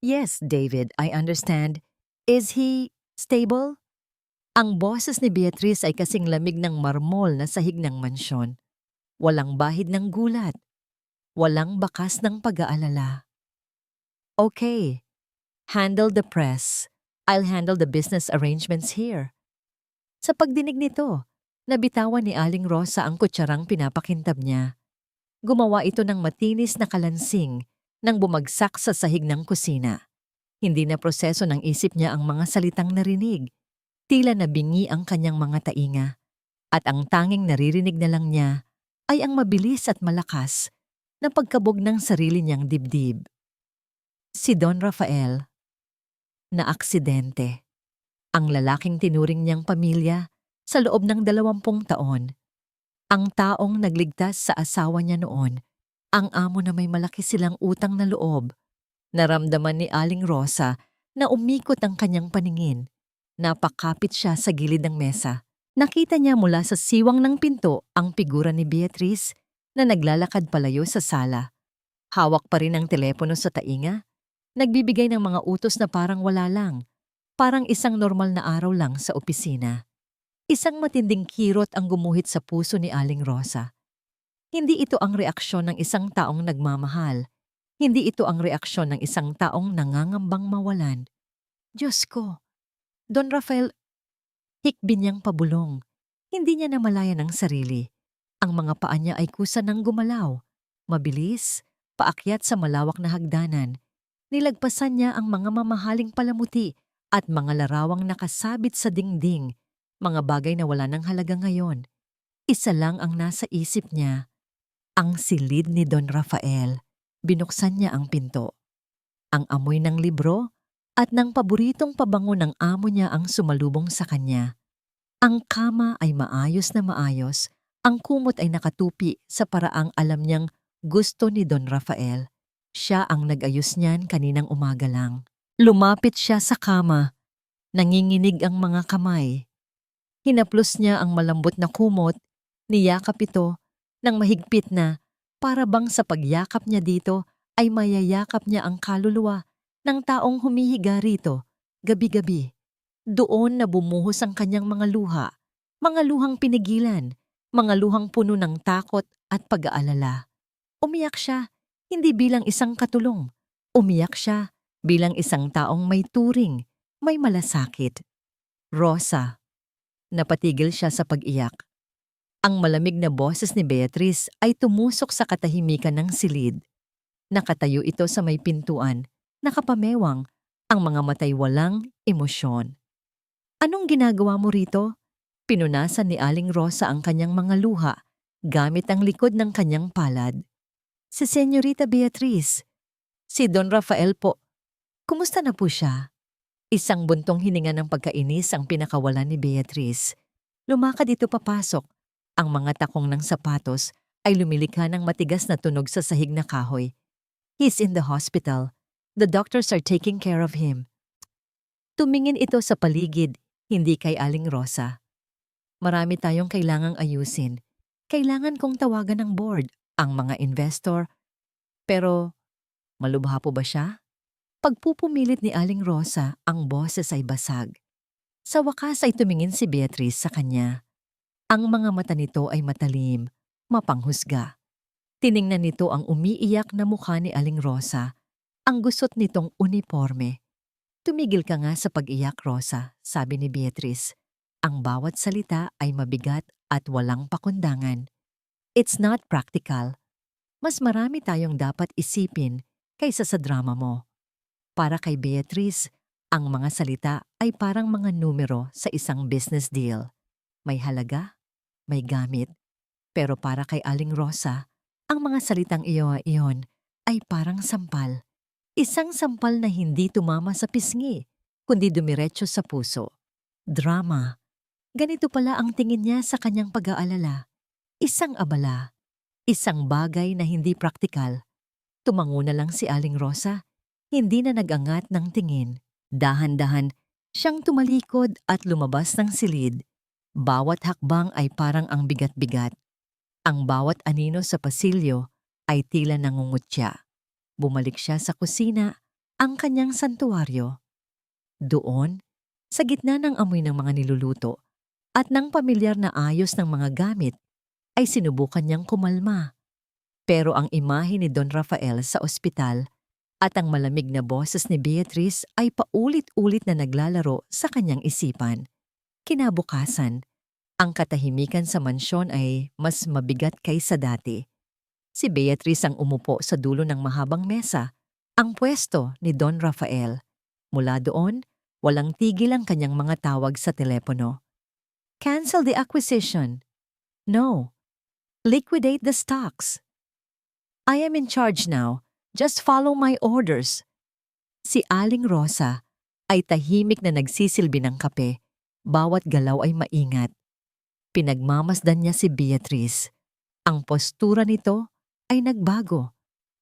Yes, David, I understand. Is he stable? Ang boses ni Beatrice ay kasing lamig ng marmol na sahig ng mansyon. Walang bahid ng gulat. Walang bakas ng pag-aalala. Okay, handle the press. I'll handle the business arrangements here. Sa pagdinig nito, nabitawan ni Aling Rosa ang kutsarang pinapakintab niya. Gumawa ito ng matinis na kalansing nang bumagsak sa sahig ng kusina. Hindi na proseso ng isip niya ang mga salitang narinig. Tila nabingi ang kanyang mga tainga. At ang tanging naririnig na lang niya ay ang mabilis at malakas na pagkabog ng sarili niyang dibdib. Si Don Rafael, na aksidente. Ang lalaking tinuring niyang pamilya sa loob ng 20 taon. Ang taong nagligtas sa asawa niya noon, ang amo na may malaki silang utang na loob. Naramdaman ni Aling Rosa na umikot ang kanyang paningin. Napakapit siya sa gilid ng mesa. Nakita niya mula sa siwang ng pinto ang figura ni Beatrice na naglalakad palayo sa sala. Hawak pa rin ang telepono sa tainga. Nagbibigay ng mga utos na parang wala lang. Parang isang normal na araw lang sa opisina. Isang matinding kirot ang gumuhit sa puso ni Aling Rosa. Hindi ito ang reaksyon ng isang taong nagmamahal. Hindi ito ang reaksyon ng isang taong nangangambang mawalan. Diyos ko, Don Rafael, hikbi niyang pabulong. Hindi niya namalayan ang sarili. Ang mga paa niya ay kusa ng gumalaw. Mabilis, paakyat sa malawak na hagdanan. Nilagpasan niya ang mga mamahaling palamuti at mga larawang nakasabit sa dingding, mga bagay na wala ng halaga ngayon. Isa lang ang nasa isip niya, ang silid ni Don Rafael. Binuksan niya ang pinto. Ang amoy ng libro at ng paboritong pabango ng amo niya ang sumalubong sa kanya. Ang kama ay maayos na maayos, ang kumot ay nakatupi sa paraang alam niyang gusto ni Don Rafael. Siya ang nag-ayos niyan kaninang umaga lang. Lumapit siya sa kama. Nanginginig ang mga kamay. Hinaplos niya ang malambot na kumot, niyakap ito ng mahigpit na para bang sa pagyakap niya dito ay mayayakap niya ang kaluluwa ng taong humihiga rito gabi-gabi. Doon na bumuhos ang kanyang mga luhang pinigilan, mga luhang puno ng takot at pag-aalala. Umiyak siya, hindi bilang isang katulong. Umiyak siya bilang isang taong may turing, may malasakit. Rosa. Napatigil siya sa pag-iyak. Ang malamig na boses ni Beatrice ay tumusok sa katahimikan ng silid. Nakatayo ito sa may pintuan, nakapamewang, ang mga matay walang emosyon. Anong ginagawa mo rito? Pinunasan ni Aling Rosa ang kanyang mga luha gamit ang likod ng kanyang palad. Si Senyorita Beatrice. Si Don Rafael po. Kumusta na po siya? Isang buntong hininga ng pagkainis ang pinakawalan ni Beatrice. Lumakad ito papasok. Ang mga takong ng sapatos ay lumilikha ng matigas na tunog sa sahig na kahoy. He's in the hospital. The doctors are taking care of him. Tumingin ito sa paligid, hindi kay Aling Rosa. Marami tayong kailangang ayusin. Kailangan kong tawagan ng board, ang mga investor. Pero, malubha po ba siya? Pagpupumilit ni Aling Rosa, ang boses ay basag. Sa wakas ay tumingin si Beatrice sa kanya. Ang mga mata nito ay matalim, mapanghusga. Tiningnan nito ang umiiyak na mukha ni Aling Rosa, ang gusot nitong uniforme. Tumigil ka nga sa pag-iyak, Rosa, sabi ni Beatrice. Ang bawat salita ay mabigat at walang pakundangan. It's not practical. Mas marami tayong dapat isipin kaysa sa drama mo. Para kay Beatrice, ang mga salita ay parang mga numero sa isang business deal. May halaga, may gamit. Pero para kay Aling Rosa, ang mga salitang iyon ay parang sampal. Isang sampal na hindi tumama sa pisngi, kundi dumiretso sa puso. Drama. Ganito pala ang tingin niya sa kanyang pag-aalala. Isang abala. Isang bagay na hindi praktikal. Tumango na lang si Aling Rosa. Hindi na nag-angat ng tingin. Dahan-dahan, siyang tumalikod at lumabas ng silid. Bawat hakbang ay parang ang bigat-bigat. Ang bawat anino sa pasilyo ay tila nangungutya. Bumalik siya sa kusina, ang kanyang santuwaryo. Doon, sa gitna ng amoy ng mga niluluto at ng pamilyar na ayos ng mga gamit, ay sinubukan niyang kumalma. Pero ang imahe ni Don Rafael sa ospital at ang malamig na boses ni Beatrice ay paulit-ulit na naglalaro sa kanyang isipan. Kinabukasan, ang katahimikan sa mansyon ay mas mabigat kaysa dati. Si Beatrice ang umupo sa dulo ng mahabang mesa, ang pwesto ni Don Rafael. Mula doon, walang tigil ang kanyang mga tawag sa telepono. Cancel the acquisition. No. Liquidate the stocks. I am in charge now. Just follow my orders. Si Aling Rosa ay tahimik na nagsisilbi ng kape. Bawat galaw ay maingat. Pinagmamasdan niya si Beatrice. Ang postura nito ay nagbago.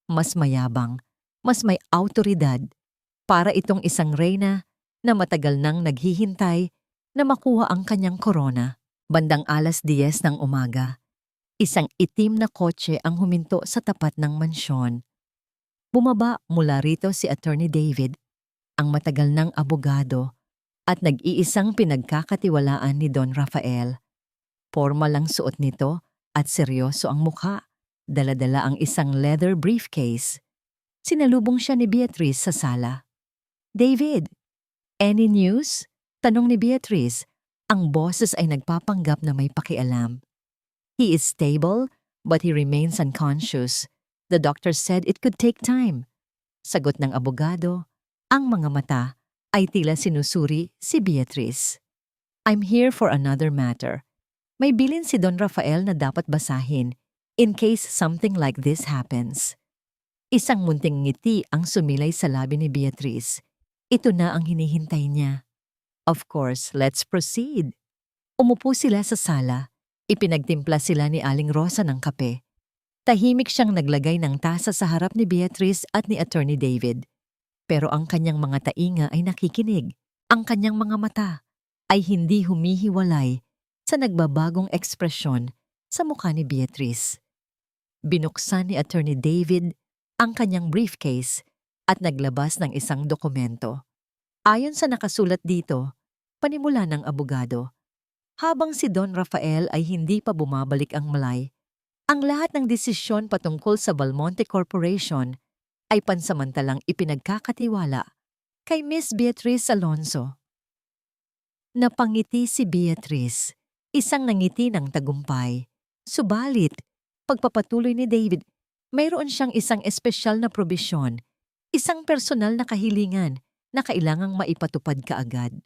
Mas mayabang, mas may awtoridad. Para itong isang reyna na matagal nang naghihintay na makuha ang kanyang korona. Bandang 10:00 ng umaga, isang itim na kotse ang huminto sa tapat ng mansyon. Bumaba mula rito si Attorney David, ang matagal ng abogado at nag-iisang pinagkakatiwalaan ni Don Rafael. Pormal ang suot nito at seryoso ang mukha. Dala-dala ang isang leather briefcase. Sinalubong siya ni Beatrice sa sala. David, any news? Tanong ni Beatrice. Ang boses ay nagpapanggap na may pakialam. He is stable, but he remains unconscious. The doctor said it could take time. Sagot ng abogado, ang mga mata ay tila sinusuri si Beatrice. I'm here for another matter. May bilin si Don Rafael na dapat basahin in case something like this happens. Isang munting ngiti ang sumilay sa labi ni Beatrice. Ito na ang hinihintay niya. Of course, let's proceed. Umupo sila sa sala. Ipinagtimpla sila ni Aling Rosa ng kape. Tahimik siyang naglagay ng tasa sa harap ni Beatrice at ni Attorney David. Pero ang kanyang mga tainga ay nakikinig. Ang kanyang mga mata ay hindi humihiwalay sa nagbabagong ekspresyon sa mukha ni Beatrice. Binuksan ni Attorney David ang kanyang briefcase at naglabas ng isang dokumento. Ayon sa nakasulat dito, panimula ng abogado, habang si Don Rafael ay hindi pa bumabalik ang Malay, ang lahat ng desisyon patungkol sa Belmonte Corporation ay pansamantalang ipinagkakatiwala kay Miss Beatrice Alonso. Napangiti si Beatrice, isang nangiti ng tagumpay. Subalit, pagpapatuloy ni David, mayroon siyang isang espesyal na probisyon, isang personal na kahilingan na kailangang maipatupad kaagad.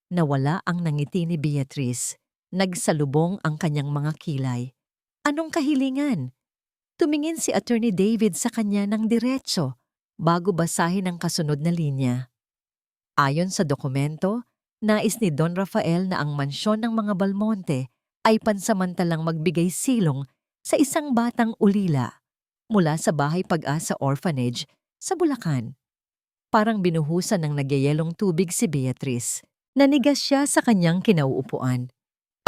Nawala ang nangiti ni Beatrice. Nagsalubong ang kanyang mga kilay. Anong kahilingan? Tumingin si Attorney David sa kanya ng diretso bago basahin ang kasunod na linya. Ayon sa dokumento, nais ni Don Rafael na ang mansyon ng mga Belmonte ay pansamantalang magbigay silong sa isang batang ulila mula sa Bahay Pag-asa Orphanage sa Bulacan. Parang binuhusan ng nagyayelong tubig si Beatrice. Nanigas siya sa kanyang kinauupuan.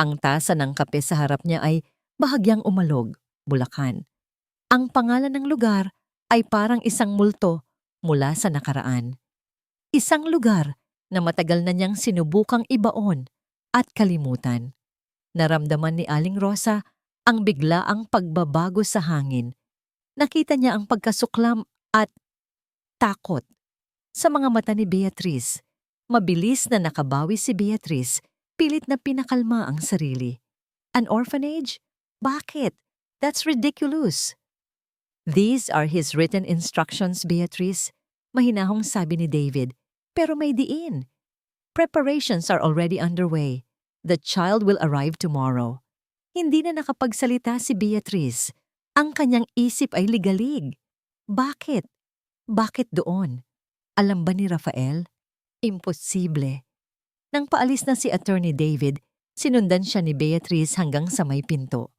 Ang tasa ng kape sa harap niya ay bahagyang umalog, Bulacan. Ang pangalan ng lugar ay parang isang multo mula sa nakaraan. Isang lugar na matagal na niyang sinubukang ibaon at kalimutan. Naramdaman ni Aling Rosa ang biglaang pagbabago sa hangin. Nakita niya ang pagkasuklam at takot sa mga mata ni Beatrice. Mabilis na nakabawi si Beatrice, pilit na pinakalma ang sarili. An orphanage? Bakit? That's ridiculous. These are his written instructions, Beatrice. Mahinahong sabi ni David, pero may diin. Preparations are already underway. The child will arrive tomorrow. Hindi na nakapagsalita si Beatrice. Ang kanyang isip ay ligalig. Bakit? Bakit doon? Alam ba ni Rafael? Imposible. Nang paalis na si Attorney David, sinundan siya ni Beatrice hanggang sa may pinto.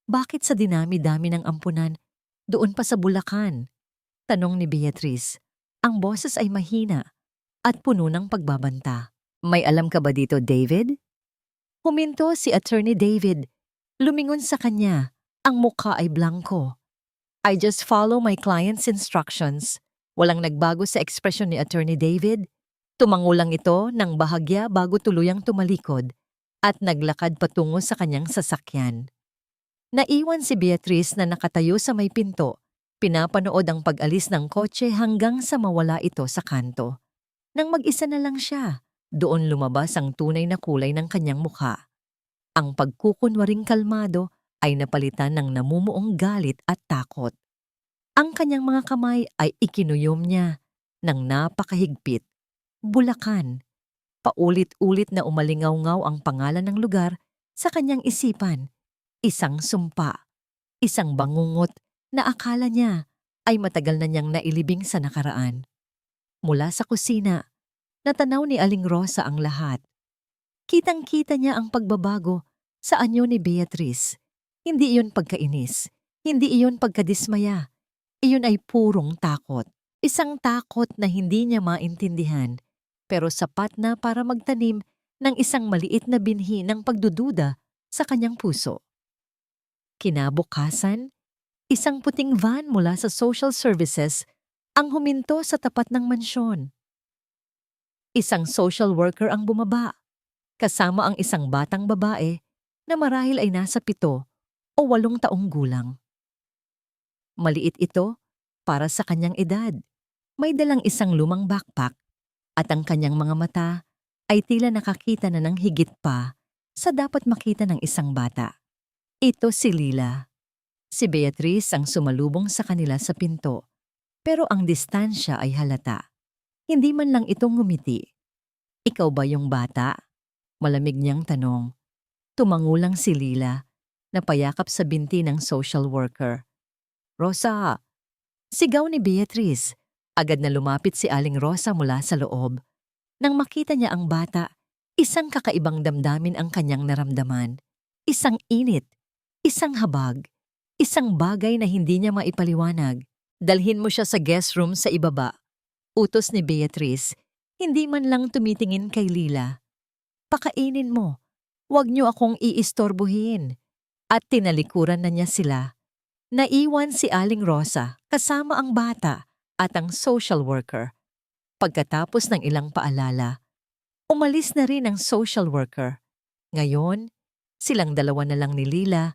Bakit sa dinami-dami ng ampunan, doon pa sa Bulacan? Tanong ni Beatrice. Ang boses ay mahina at puno ng pagbabanta. May alam ka ba dito, David? Huminto si Attorney David. Lumingon sa kanya. Ang mukha ay blanko. I just follow my client's instructions. Walang nagbago sa ekspresyon ni Attorney David. Tumango lang ito ng bahagya bago tuluyang tumalikod at naglakad patungo sa kanyang sasakyan. Naiwan si Beatrice na nakatayo sa may pinto, pinapanood ang pag-alis ng kotse hanggang sa mawala ito sa kanto. Nang mag-isa na lang siya, doon lumabas ang tunay na kulay ng kanyang mukha. Ang pagkukunwaring kalmado ay napalitan ng namumuong galit at takot. Ang kanyang mga kamay ay ikinuyom niya ng napakahigpit. Bulacan. Paulit-ulit na umalingaw-ngaw ang pangalan ng lugar sa kanyang isipan. Isang sumpa, isang bangungot na akala niya ay matagal na niyang nailibing sa nakaraan. Mula sa kusina, natanaw ni Aling Rosa ang lahat. Kitang-kita niya ang pagbabago sa anyo ni Beatrice. Hindi iyon pagkainis, hindi iyon pagkadismaya. Iyon ay purong takot. Isang takot na hindi niya maintindihan, pero sapat na para magtanim ng isang maliit na binhi ng pagdududa sa kanyang puso. Kinabukasan, isang puting van mula sa social services ang huminto sa tapat ng mansyon. Isang social worker ang bumaba, kasama ang isang batang babae na marahil ay nasa 7 o 8 taong gulang. Maliit ito para sa kanyang edad. May dalang isang lumang backpack at ang kanyang mga mata ay tila nakakita na ng higit pa sa dapat makita ng isang bata. Ito si Lila. Si Beatrice ang sumalubong sa kanila sa pinto, pero ang distansya ay halata. Hindi man lang itong ngumiti. Ikaw ba yung bata? Malamig niyang tanong. Tumango lang si Lila, napayakap sa binti ng social worker. Rosa! Sigaw ni Beatrice. Agad na lumapit si Aling Rosa mula sa loob. Nang makita niya ang bata, isang kakaibang damdamin ang kanyang naramdaman. Isang init, isang habag, isang bagay na hindi niya maipaliwanag. Dalhin mo siya sa guest room sa ibaba. Utos ni Beatrice, hindi man lang tumitingin kay Lila. Pakainin mo, huwag niyo akong iistorbohin. At tinalikuran na niya sila. Naiwan si Aling Rosa kasama ang bata at ang social worker. Pagkatapos ng ilang paalala, umalis na rin ang social worker. Ngayon, silang dalawa na lang ni Lila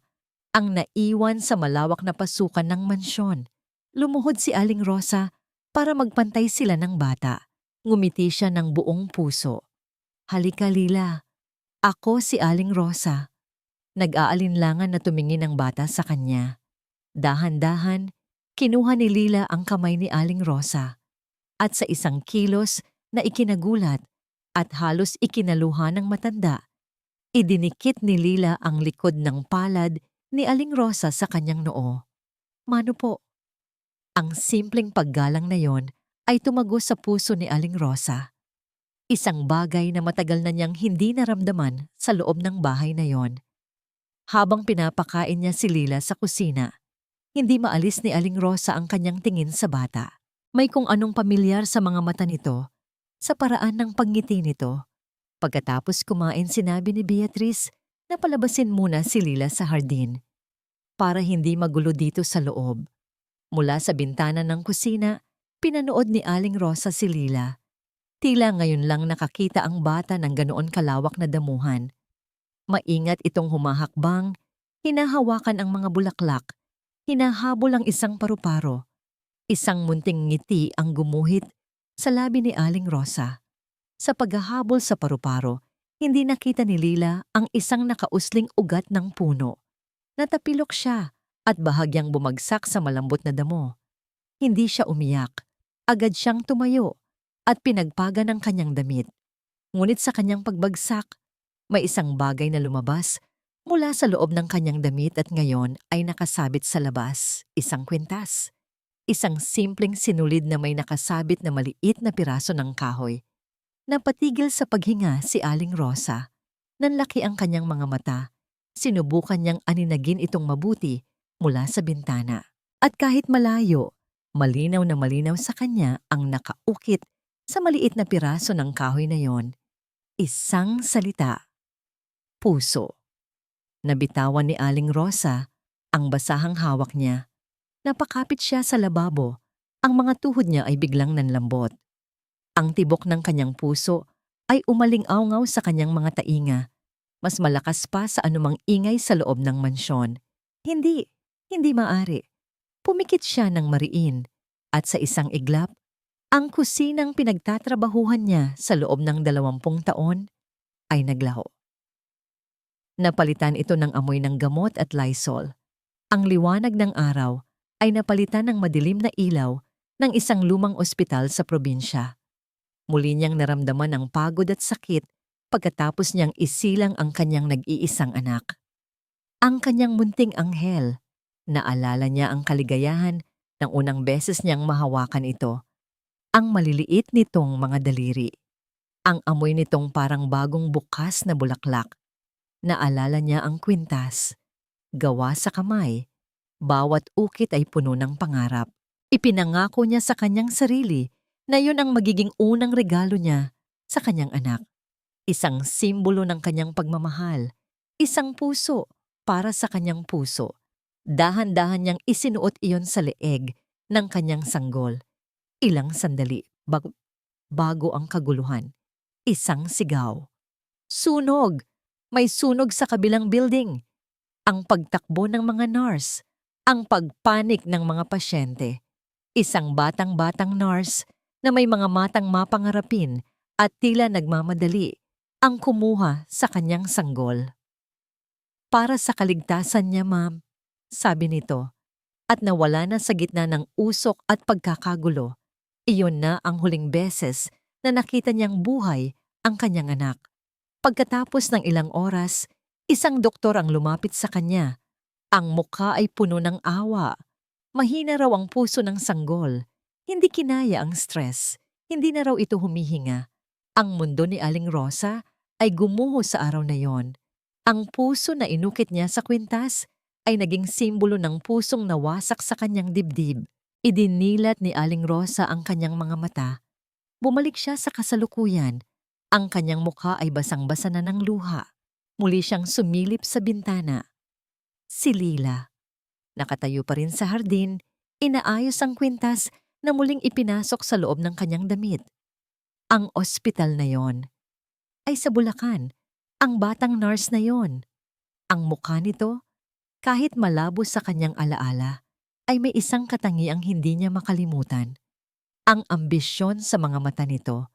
ang naiwan sa malawak na pasukan ng mansyon. Lumuhod si Aling Rosa para magpantay sila ng bata. Ngumiti siya ng buong puso. Halika Lila, ako si Aling Rosa. Nag-aalinlangan na tumingin ang bata sa kanya. Dahan-dahan, kinuha ni Lila ang kamay ni Aling Rosa at sa isang kilos na ikinagulat at halos ikinaluha ng matanda, idinikit ni Lila ang likod ng palad ni Aling Rosa sa kanyang noo. Mano po? Ang simpleng paggalang na yon ay tumago sa puso ni Aling Rosa. Isang bagay na matagal na niyang hindi naramdaman sa loob ng bahay na yon. Habang pinapakain niya si Lila sa kusina, hindi maalis ni Aling Rosa ang kanyang tingin sa bata. May kung anong pamilyar sa mga mata nito, sa paraan ng pagngiti nito. Pagkatapos kumain, sinabi ni Beatrice na palabasin muna si Lila sa hardin para hindi magulo dito sa loob. Mula sa bintana ng kusina, pinanood ni Aling Rosa si Lila. Tila ngayon lang nakakita ang bata ng ganoon kalawak na damuhan. Maingat itong humahakbang, hinahawakan ang mga bulaklak. Hinahabol ang isang paru-paro. Isang munting ngiti ang gumuhit sa labi ni Aling Rosa. Sa paghahabol sa paru-paro, hindi nakita ni Lila ang isang nakausling ugat ng puno. Natapilok siya at bahagyang bumagsak sa malambot na damo. Hindi siya umiyak. Agad siyang tumayo at pinagpaga ng kanyang damit. Ngunit sa kanyang pagbagsak, may isang bagay na lumabas mula sa loob ng kanyang damit at ngayon ay nakasabit sa labas, isang kwintas. Isang simpleng sinulid na may nakasabit na maliit na piraso ng kahoy. Napatigil sa paghinga si Aling Rosa. Nanlaki ang kanyang mga mata. Sinubukan niyang aninagin itong mabuti mula sa bintana. At kahit malayo, malinaw na malinaw sa kanya ang nakaukit sa maliit na piraso ng kahoy na yon. Isang salita. Puso. Nabitawan ni Aling Rosa ang basahang hawak niya. Napakapit siya sa lababo Ang mga tuhod niya ay biglang nanlambot. Ang tibok ng kanyang puso ay umaling-awngaw sa kanyang mga tainga. Mas malakas pa sa anumang ingay sa loob ng mansyon. Hindi, hindi maari. Pumikit siya ng mariin at sa isang iglap, ang kusinang pinagtatrabahuhan niya sa loob ng 20 taon ay naglaho. Napalitan ito ng amoy ng gamot at Lysol. Ang liwanag ng araw ay napalitan ng madilim na ilaw ng isang lumang ospital sa probinsya. Muli niyang naramdaman ang pagod at sakit pagkatapos niyang isilang ang kanyang nag-iisang anak. Ang kanyang munting anghel, naalala niya ang kaligayahan ng unang beses niyang mahawakan ito. Ang maliliit nitong mga daliri. Ang amoy nitong parang bagong bukas na bulaklak. Naalala niya ang kwintas. Gawa sa kamay, bawat ukit ay puno ng pangarap. Ipinangako niya sa kanyang sarili na yun ang magiging unang regalo niya sa kanyang anak. Isang simbolo ng kanyang pagmamahal. Isang puso para sa kanyang puso. Dahan-dahan niyang isinuot iyon sa leeg ng kanyang sanggol. Ilang sandali bago ang kaguluhan. Isang sigaw. Sunog! May sunog sa kabilang building. Ang pagtakbo ng mga nurse. Ang pagpanik ng mga pasyente. Isang batang-batang nurse na may mga matang mapangarapin at tila nagmamadali ang kumuha sa kanyang sanggol. Para sa kaligtasan niya, ma'am, sabi nito, at nawala na sa gitna ng usok at pagkakagulo. Iyon na ang huling beses na nakita niyang buhay ang kanyang anak. Pagkatapos ng ilang oras, isang doktor ang lumapit sa kanya. Ang mukha ay puno ng awa. Mahina raw ang puso ng sanggol. Hindi kinaya ang stress. Hindi na raw ito humihinga. Ang mundo ni Aling Rosa ay gumuho sa araw na yon. Ang puso na inukit niya sa kwintas ay naging simbolo ng pusong nawasak sa kanyang dibdib. Idinilat ni Aling Rosa ang kanyang mga mata. Bumalik siya sa kasalukuyan. Ang kanyang mukha ay basang-basa na ng luha. Muli siyang sumilip sa bintana. Si Lila. Nakatayo pa rin sa hardin, inaayos ang kwintas na muling ipinasok sa loob ng kanyang damit. Ang ospital na yon ay sa Bulacan. Ang batang nurse na yon. Ang mukha nito, kahit malabo sa kanyang alaala, ay may isang katangiang hindi niya makalimutan. Ang ambisyon sa mga mata nito,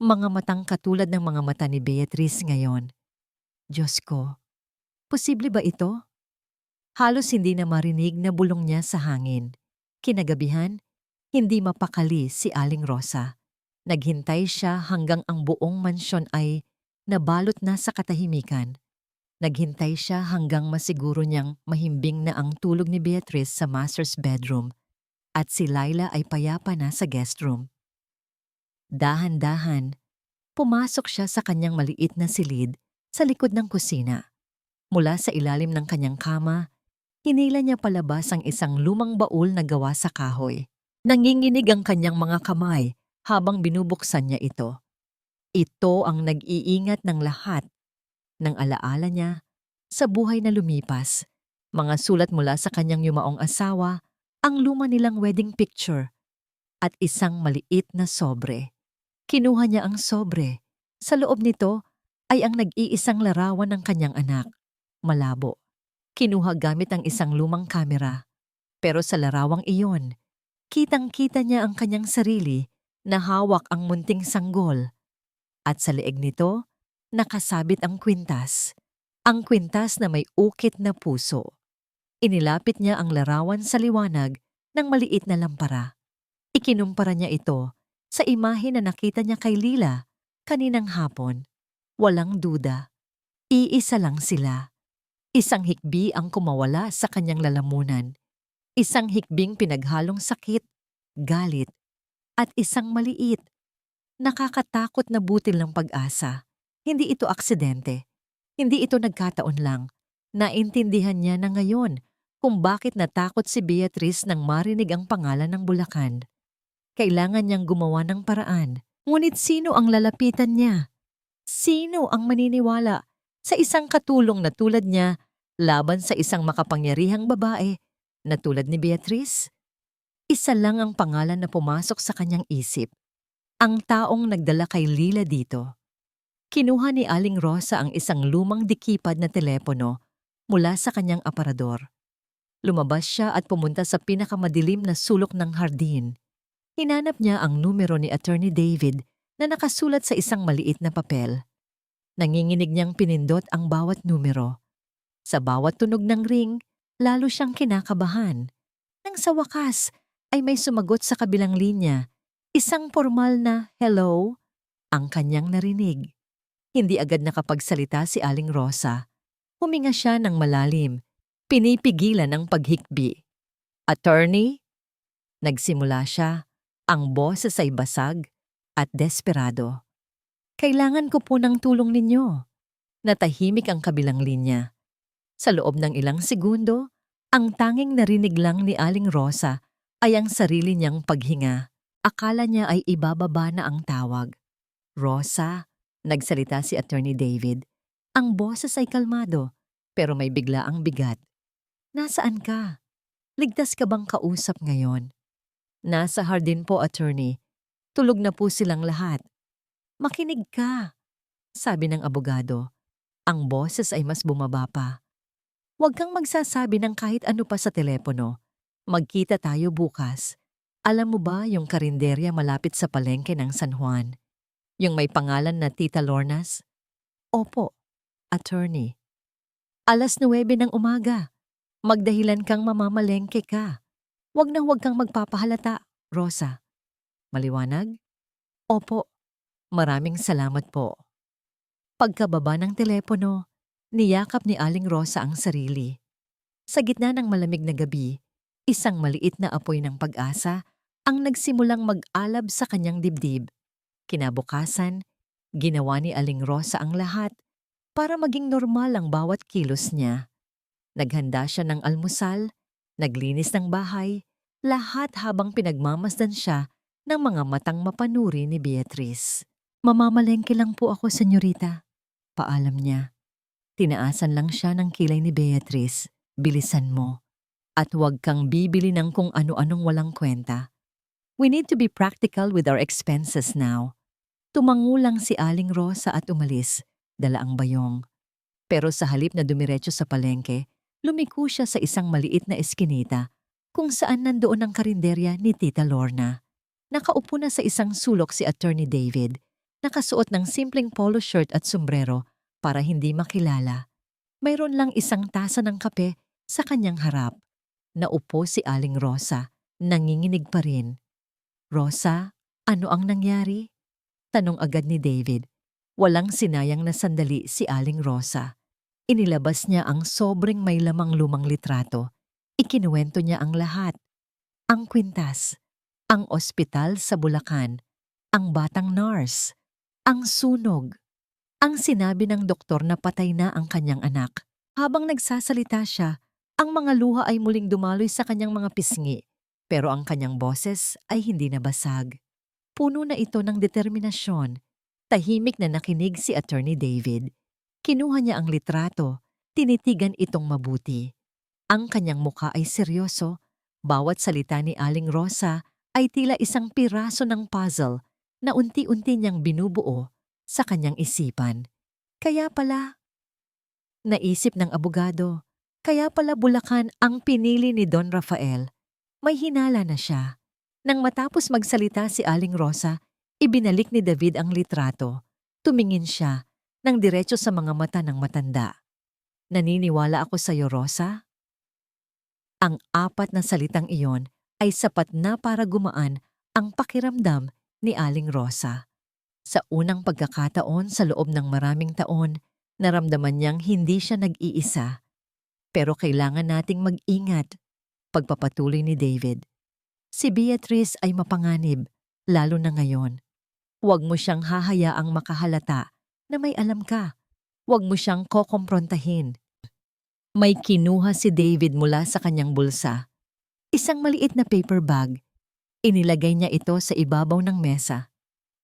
mga matang katulad ng mga mata ni Beatrice ngayon. Diyos ko, posible ba ito? Halos hindi na marinig na bulong niya sa hangin. Kinagabihan, hindi mapakali si Aling Rosa. Naghintay siya hanggang ang buong mansyon ay nabalot na sa katahimikan. Naghintay siya hanggang masiguro niyang mahimbing na ang tulog ni Beatrice sa master's bedroom at si Laila ay payapa na sa guest room. Dahan-dahan, pumasok siya sa kanyang maliit na silid sa likod ng kusina. Mula sa ilalim ng kanyang kama, hinila niya palabas ang isang lumang baul na gawa sa kahoy. Nanginginig ang kanyang mga kamay habang binubuksan niya ito. Ito ang nag-iingat ng lahat ng alaala niya sa buhay na lumipas. Mga sulat mula sa kanyang yumaong asawa, ang luma nilang wedding picture, at isang maliit na sobre. Kinuha niya ang sobre. Sa loob nito ay ang nag-iisang larawan ng kanyang anak. Malabo. Kinuha gamit ang isang lumang kamera. Pero sa larawang iyon, kitang-kita niya ang kanyang sarili na hawak ang munting sanggol. At sa leeg nito, nakasabit ang kwintas. Ang kwintas na may ukit na puso. Inilapit niya ang larawan sa liwanag ng maliit na lampara. Ikinumpara niya ito sa imahe na nakita niya kay Lila kaninang hapon. Walang duda. Iisa lang sila. Isang hikbi ang kumawala sa kanyang lalamunan. Isang hikbing pinaghalong sakit, galit, at isang maliit, nakakatakot na butil ng pag-asa. Hindi ito aksidente. Hindi ito nagkataon lang. Naintindihan niya na ngayon kung bakit natakot si Beatrice nang marinig ang pangalan ng Bulacan. Kailangan niyang gumawa ng paraan. Ngunit sino ang lalapitan niya? Sino ang maniniwala sa isang katulong na tulad niya laban sa isang makapangyarihang babae na tulad ni Beatrice? Isa lang ang pangalan na pumasok sa kanyang isip, ang taong nagdala kay Lila dito. Kinuha ni Aling Rosa ang isang lumang dikipad na telepono mula sa kanyang aparador. Lumabas siya at pumunta sa pinakamadilim na sulok ng hardin. Hinanap niya ang numero ni Attorney David na nakasulat sa isang maliit na papel. Nanginginig niyang pinindot ang bawat numero. Sa bawat tunog ng ring, lalo siyang kinakabahan. Nang sa wakas ay may sumagot sa kabilang linya. Isang formal na hello ang kanyang narinig. Hindi agad nakapagsalita si Aling Rosa. Huminga siya ng malalim. Pinipigilan ang paghikbi. Attorney? Nagsimula siya. Ang boses ay basag at desperado. Kailangan ko po ng tulong ninyo. Natahimik ang kabilang linya. Sa loob ng ilang segundo, ang tanging narinig lang ni Aling Rosa ay ang sarili niyang paghinga. Akala niya ay ibababa na ang tawag. Rosa, nagsalita si Attorney David. Ang boses ay kalmado, pero may bigla ang bigat. Nasaan ka? Ligtas ka bang kausap ngayon? Nasa hardin po, Attorney. Tulog na po silang lahat. Makinig ka, sabi ng abogado. Ang boses ay mas bumaba pa. Huwag kang magsasabi ng kahit ano pa sa telepono. Magkita tayo bukas. Alam mo ba yung karinderya malapit sa palengke ng San Juan? Yung may pangalan na Tita Lornas? Opo, Attorney. 9:00 ng umaga. Magdahilan kang mamamalengke ka. Huwag kang magpapahalata, Rosa. Maliwanag? Opo. Maraming salamat po. Pagkababa ng telepono, niyakap ni Aling Rosa ang sarili. Sa gitna ng malamig na gabi, isang maliit na apoy ng pag-asa ang nagsimulang mag-alab sa kanyang dibdib. Kinabukasan, ginawa ni Aling Rosa ang lahat para maging normal ang bawat kilos niya. Naghanda siya ng almusal, naglinis ng bahay, lahat habang pinagmamasdan siya ng mga matang mapanuri ni Beatrice. Mamamalengke lang po ako, senyorita. Paalam niya. Tinaasan lang siya ng kilay ni Beatrice. Bilisan mo. At huwag kang bibili ng kung ano-anong walang kwenta. We need to be practical with our expenses now. Tumango lang si Aling Rosa at umalis, dala ang bayong. Pero sa halip na dumiretso sa palengke, lumiko siya sa isang maliit na eskinita kung saan nandoon ang karinderya ni Tita Lorna. Nakaupo na sa isang sulok si Attorney David, nakasuot ng simpleng polo shirt at sombrero para hindi makilala. Mayroon lang isang tasa ng kape sa kanyang harap. Naupo si Aling Rosa, nanginginig pa rin. Rosa, ano ang nangyari? Tanong agad ni David. Walang sinayang na sandali si Aling Rosa. Inilabas niya ang sobrang may lamang lumang litrato. Ikinuwento niya ang lahat. Ang kwintas, ang ospital sa Bulacan, ang batang nurse, ang sunog, ang sinabi ng doktor na patay na ang kanyang anak. Habang nagsasalita siya, ang mga luha ay muling dumaloy sa kanyang mga pisngi, pero ang kanyang boses ay hindi nabasag. Puno na ito ng determinasyon. Tahimik na nakinig si Attorney David. Kinuha niya ang litrato, tinitigan itong mabuti. Ang kanyang mukha ay seryoso. Bawat salita ni Aling Rosa ay tila isang piraso ng puzzle na unti-unti niyang binubuo sa kanyang isipan. Kaya pala, naisip ng abogado, kaya pala Bulacan ang pinili ni Don Rafael. May hinala na siya. Nang matapos magsalita si Aling Rosa, ibinalik ni David ang litrato. Tumingin siya nang diretso sa mga mata ng matanda. Naniniwala ako sa iyo, Rosa? Ang 4 na salitang iyon ay sapat na para gumaan ang pakiramdam ni Aling Rosa. Sa unang pagkakataon sa loob ng maraming taon, naramdaman niyang hindi siya nag-iisa. Pero kailangan nating mag-ingat, pagpapatuloy ni David. Si Beatrice ay mapanganib, lalo na ngayon. Huwag mo siyang hahayaang makahalata na may alam ka. Huwag mo siyang kokomprontahin. May kinuha si David mula sa kanyang bulsa. Isang maliit na paper bag. Inilagay niya ito sa ibabaw ng mesa.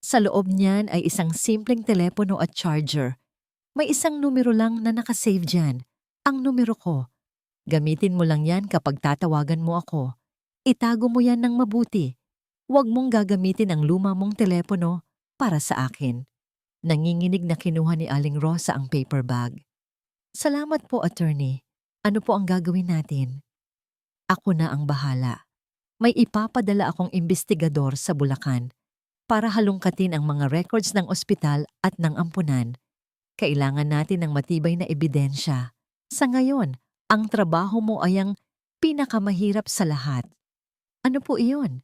Sa loob niyan ay isang simpleng telepono at charger. May isang numero lang na nakasave dyan. Ang numero ko. Gamitin mo lang yan kapag tatawagan mo ako. Itago mo yan ng mabuti. Huwag mong gagamitin ang luma mong telepono para sa akin. Nanginginig na kinuha ni Aling Rosa ang paper bag. Salamat po, attorney. Ano po ang gagawin natin? Ako na ang bahala. May ipapadala akong imbestigador sa Bulacan para halungkatin ang mga records ng ospital at ng ampunan. Kailangan natin ng matibay na ebidensya. Sa ngayon, ang trabaho mo ay ang pinakamahirap sa lahat. Ano po iyon?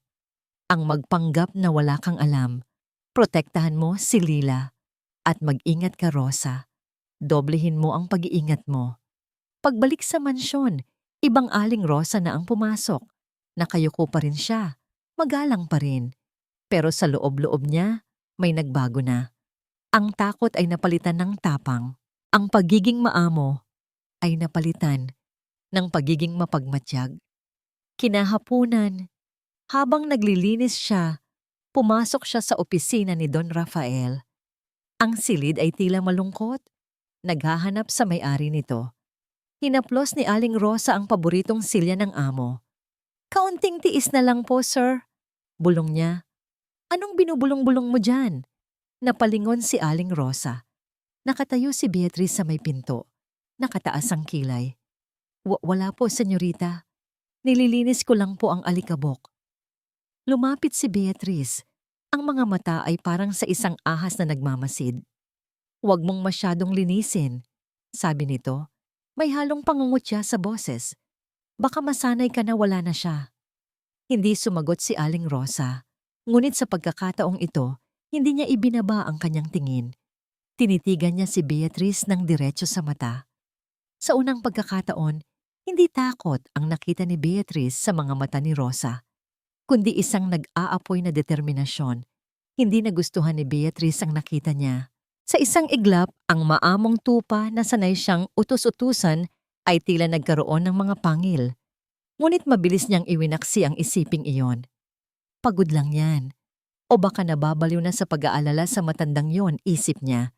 Ang magpanggap na wala kang alam. Protektahan mo si Lila. At mag-ingat ka, Rosa. Doblehin mo ang pag-iingat mo. Pagbalik sa mansyon, ibang Aling Rosa na ang pumasok. Nakayuko pa rin siya. Magalang pa rin. Pero sa loob-loob niya, may nagbago na. Ang takot ay napalitan ng tapang. Ang pagiging maamo ay napalitan ng pagiging mapagmatyag. Kinahapunan, habang naglilinis siya, pumasok siya sa opisina ni Don Rafael. Ang silid ay tila malungkot. Naghahanap sa may-ari nito. Hinaplos ni Aling Rosa ang paboritong silya ng amo. Kaunting tiis na lang po, sir. Bulong niya. Anong binubulong-bulong mo dyan? Napalingon si Aling Rosa. Nakatayo si Beatrice sa may pinto. Nakataas ang kilay. Wala po, senyorita. Nililinis ko lang po ang alikabok. Lumapit si Beatrice. Ang mga mata ay parang sa isang ahas na nagmamasid. Huwag mong masyadong linisin, sabi nito. May halong pangungutya sa boses. Baka masanay ka na wala na siya. Hindi sumagot si Aling Rosa. Ngunit sa pagkakataong ito, hindi niya ibinaba ang kanyang tingin. Tinitigan niya si Beatrice ng diretso sa mata. Sa unang pagkakataon, hindi takot ang nakita ni Beatrice sa mga mata ni Rosa, kundi isang nag-aapoy na determinasyon. Hindi nagustuhan ni Beatrice ang nakita niya. Sa isang iglap, ang maamong tupa na sanay siyang utos-utusan ay tila nagkaroon ng mga pangil. Ngunit mabilis niyang iwinaksi ang isiping iyon. Pagod lang yan. O baka nababaliw na sa pag-aalala sa matandang yon, isip niya.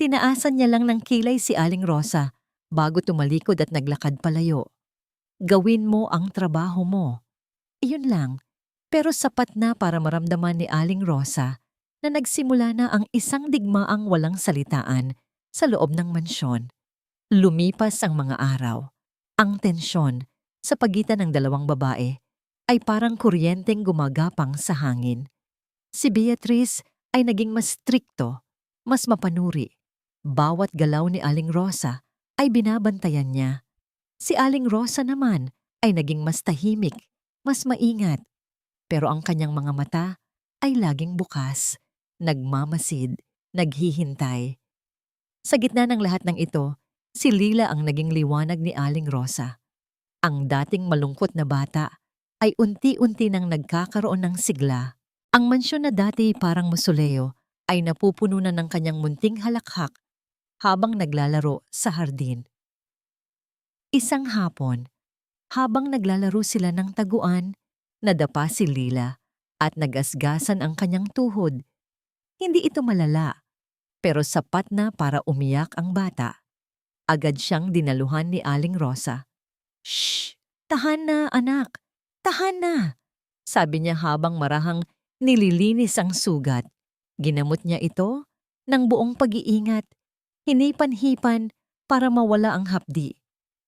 Tinaasan niya lang ng kilay si Aling Rosa bago tumalikod at naglakad palayo. Gawin mo ang trabaho mo. Iyon lang, pero sapat na para maramdaman ni Aling Rosa na nagsimula na ang isang digmaang walang salitaan sa loob ng mansyon. Lumipas ang mga araw. Ang tensyon sa pagitan ng dalawang babae ay parang kuryenteng gumagapang sa hangin. Si Beatrice ay naging mas strikto, mas mapanuri. Bawat galaw ni Aling Rosa ay binabantayan niya. Si Aling Rosa naman ay naging mas tahimik, mas maingat. Pero ang kanyang mga mata ay laging bukas, nagmamasid, naghihintay. Sa gitna ng lahat ng ito, si Lila ang naging liwanag ni Aling Rosa. Ang dating malungkot na bata ay unti-unti nang nagkakaroon ng sigla. Ang mansyon na dati parang mausoleo ay napupuno na ng kanyang munting halakhak habang naglalaro sa hardin. Isang hapon, habang naglalaro sila ng taguan, nadapa si Lila at nagasgasan ang kanyang tuhod. Hindi ito malala, pero sapat na para umiyak ang bata. Agad siyang dinaluhan ni Aling Rosa. Shh! Tahan na, anak! Tahan na! Sabi niya habang marahang nililinis ang sugat. Ginamot niya ito ng buong pag-iingat. Hinipan-hipan para mawala ang hapdi.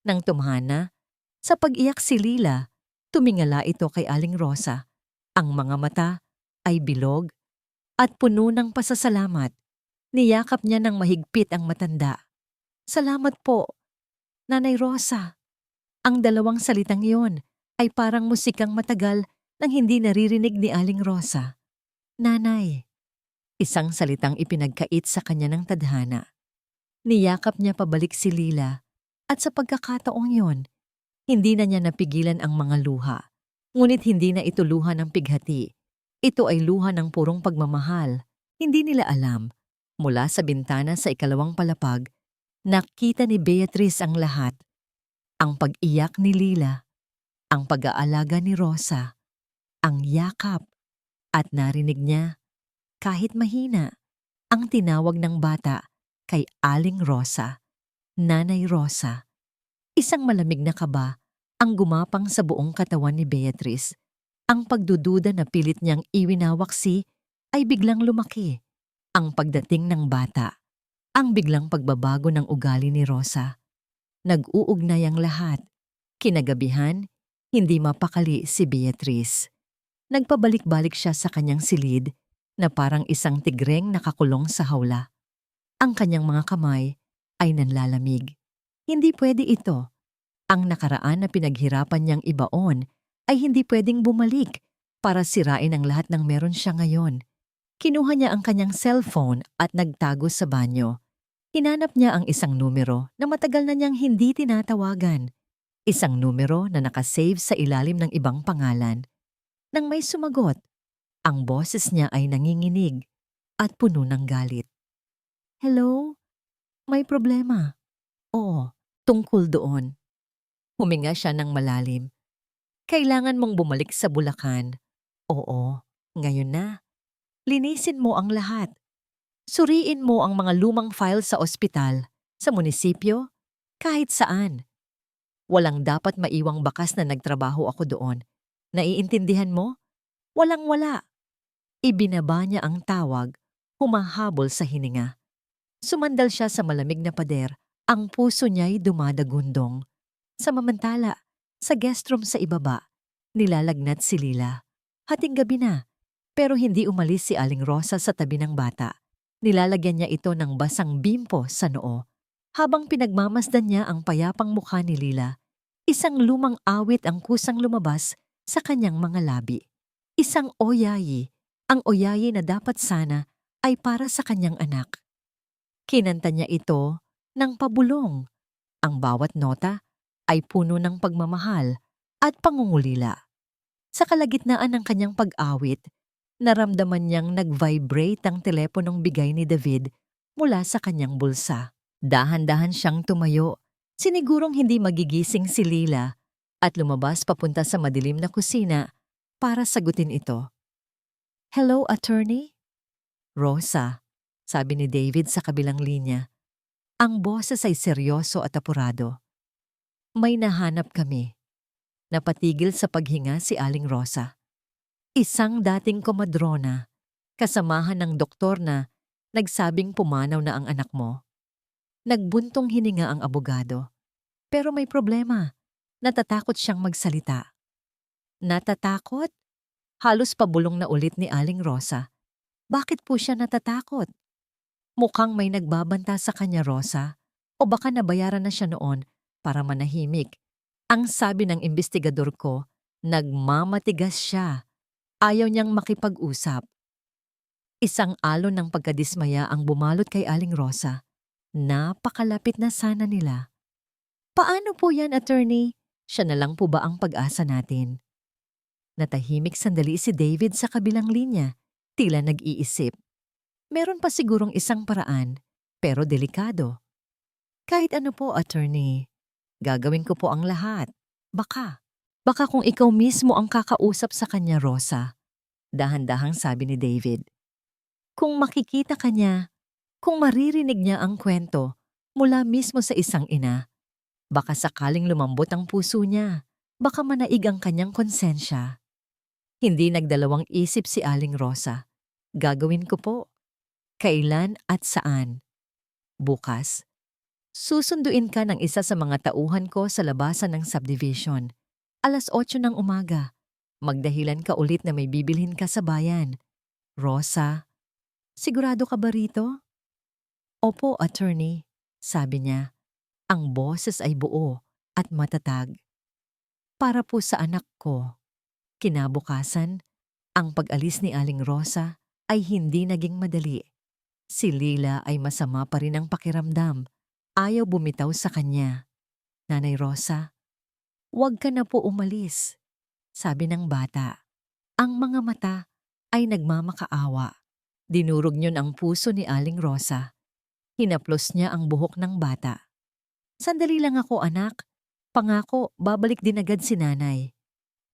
Nang tumahana, sa pag-iyak si Lila, tumingala ito kay Aling Rosa. Ang mga mata ay bilog at puno ng pasasalamat. Niyakap niya ng mahigpit ang matanda. Salamat po, Nanay Rosa. Ang dalawang salitang iyon ay parang musikang matagal nang hindi naririnig ni Aling Rosa. Nanay. Isang salitang ipinagkait sa kanya ng tadhana. Niyakap niya pabalik si Lila at sa pagkakataong yon, hindi na niya napigilan ang mga luha. Ngunit hindi na ito luha ng pighati. Ito ay luha ng purong pagmamahal. Hindi nila alam. Mula sa bintana sa ikalawang palapag, nakita ni Beatrice ang lahat. Ang pag-iyak ni Lila, ang pag-aalaga ni Rosa, ang yakap, at narinig niya, kahit mahina, ang tinawag ng bata kay Aling Rosa, Nanay Rosa. Isang malamig na kaba ang gumapang sa buong katawan ni Beatrice. Ang pagdududa na pilit niyang iwinawaksi ay biglang lumaki. Ang pagdating ng bata, ang biglang pagbabago ng ugali ni Rosa. Nag-uugnay ang lahat. Kinagabihan, hindi mapakali si Beatrice. Nagpabalik-balik siya sa kanyang silid na parang isang tigreng nakakulong sa hawla. Ang kanyang mga kamay ay nanlalamig. Hindi pwede ito. Ang nakaraan na pinaghirapan niyang ibaon ay hindi pwedeng bumalik para sirain ang lahat ng meron siya ngayon. Kinuha niya ang kanyang cellphone at nagtago sa banyo. Hinanap niya ang isang numero na matagal na niyang hindi tinatawagan. Isang numero na nakasave sa ilalim ng ibang pangalan. Nang may sumagot, ang boses niya ay nanginginig at puno ng galit. Hello? May problema? Oo, tungkol doon. Huminga siya ng malalim. Kailangan mong bumalik sa Bulacan. Oo, ngayon na. Linisin mo ang lahat. Suriin mo ang mga lumang file sa ospital, sa munisipyo, kahit saan. Walang dapat maiwang bakas na nagtrabaho ako doon. Naiintindihan mo? Walang-wala. Ibinaba niya ang tawag, humahabol sa hininga. Sumandal siya sa malamig na pader, ang puso niya'y dumadagundong. Samamantala, sa guest room sa ibaba, nilalagnat si Lila. Hating gabi na, pero hindi umalis si Aling Rosa sa tabi ng bata. Nilalagyan niya ito ng basang bimpo sa noo. Habang pinagmamasdan niya ang payapang mukha ni Lila, isang lumang awit ang kusang lumabas sa kanyang mga labi. Isang oyayi, ang oyayi na dapat sana ay para sa kanyang anak. Kinanta niya ito ng pabulong. Ang bawat nota ay puno ng pagmamahal at pangungulila. Sa kalagitnaan ng kanyang pag-awit, naramdaman niyang nag-vibrate ang teleponong bigay ni David mula sa kanyang bulsa. Dahan-dahan siyang tumayo, sinigurong hindi magigising si Lila at lumabas papunta sa madilim na kusina para sagutin ito. Hello, attorney? Rosa, sabi ni David sa kabilang linya. Ang boses ay seryoso at apurado. May nahanap kami. Napatigil sa paghinga si Aling Rosa. Isang dating komadrona, kasamahan ng doktor na nagsabing pumanaw na ang anak mo. Nagbuntong hininga ang abogado. Pero may problema. Natatakot siyang magsalita. Natatakot? Halos pabulong na ulit ni Aling Rosa. Bakit po siya natatakot? Mukhang may nagbabanta sa kanya, Rosa. O baka nabayaran na siya noon para manahimik. Ang sabi ng investigador ko, nagmamatigas siya. Ayaw niyang makipag-usap. Isang alon ng pagkadismaya ang bumalot kay Aling Rosa. Napakalapit na sana nila. Paano po yan, attorney? Siya na lang po ba ang pag-asa natin? Natahimik sandali si David sa kabilang linya, tila nag-iisip. Meron pa sigurong isang paraan, pero delikado. Kahit ano po, attorney. Gagawin ko po ang lahat. Baka kung ikaw mismo ang kakausap sa kanya, Rosa. Dahan-dahang sabi ni David. Kung makikita ka niya, kung maririnig niya ang kwento mula mismo sa isang ina, baka sakaling lumambot ang puso niya, baka manaig ang kanyang konsensya. Hindi nagdalawang isip si Aling Rosa. Gagawin ko po. Kailan at saan? Bukas. Susunduin ka ng isa sa mga tauhan ko sa labasan ng subdivision. 8:00 ng umaga. Magdahilan ka ulit na may bibilhin ka sa bayan. Rosa, sigurado ka ba rito? Opo, attorney, sabi niya. Ang boses ay buo at matatag. Para po sa anak ko. Kinabukasan, ang pag-alis ni Aling Rosa ay hindi naging madali. Si Lila ay masama pa rin ang pakiramdam. Ayaw bumitaw sa kanya. Nanay Rosa, huwag ka na po umalis, sabi ng bata. Ang mga mata ay nagmamakaawa. Dinurog niyon ang puso ni Aling Rosa. Hinaplos niya ang buhok ng bata. Sandali lang ako, anak. Pangako, babalik din agad si nanay.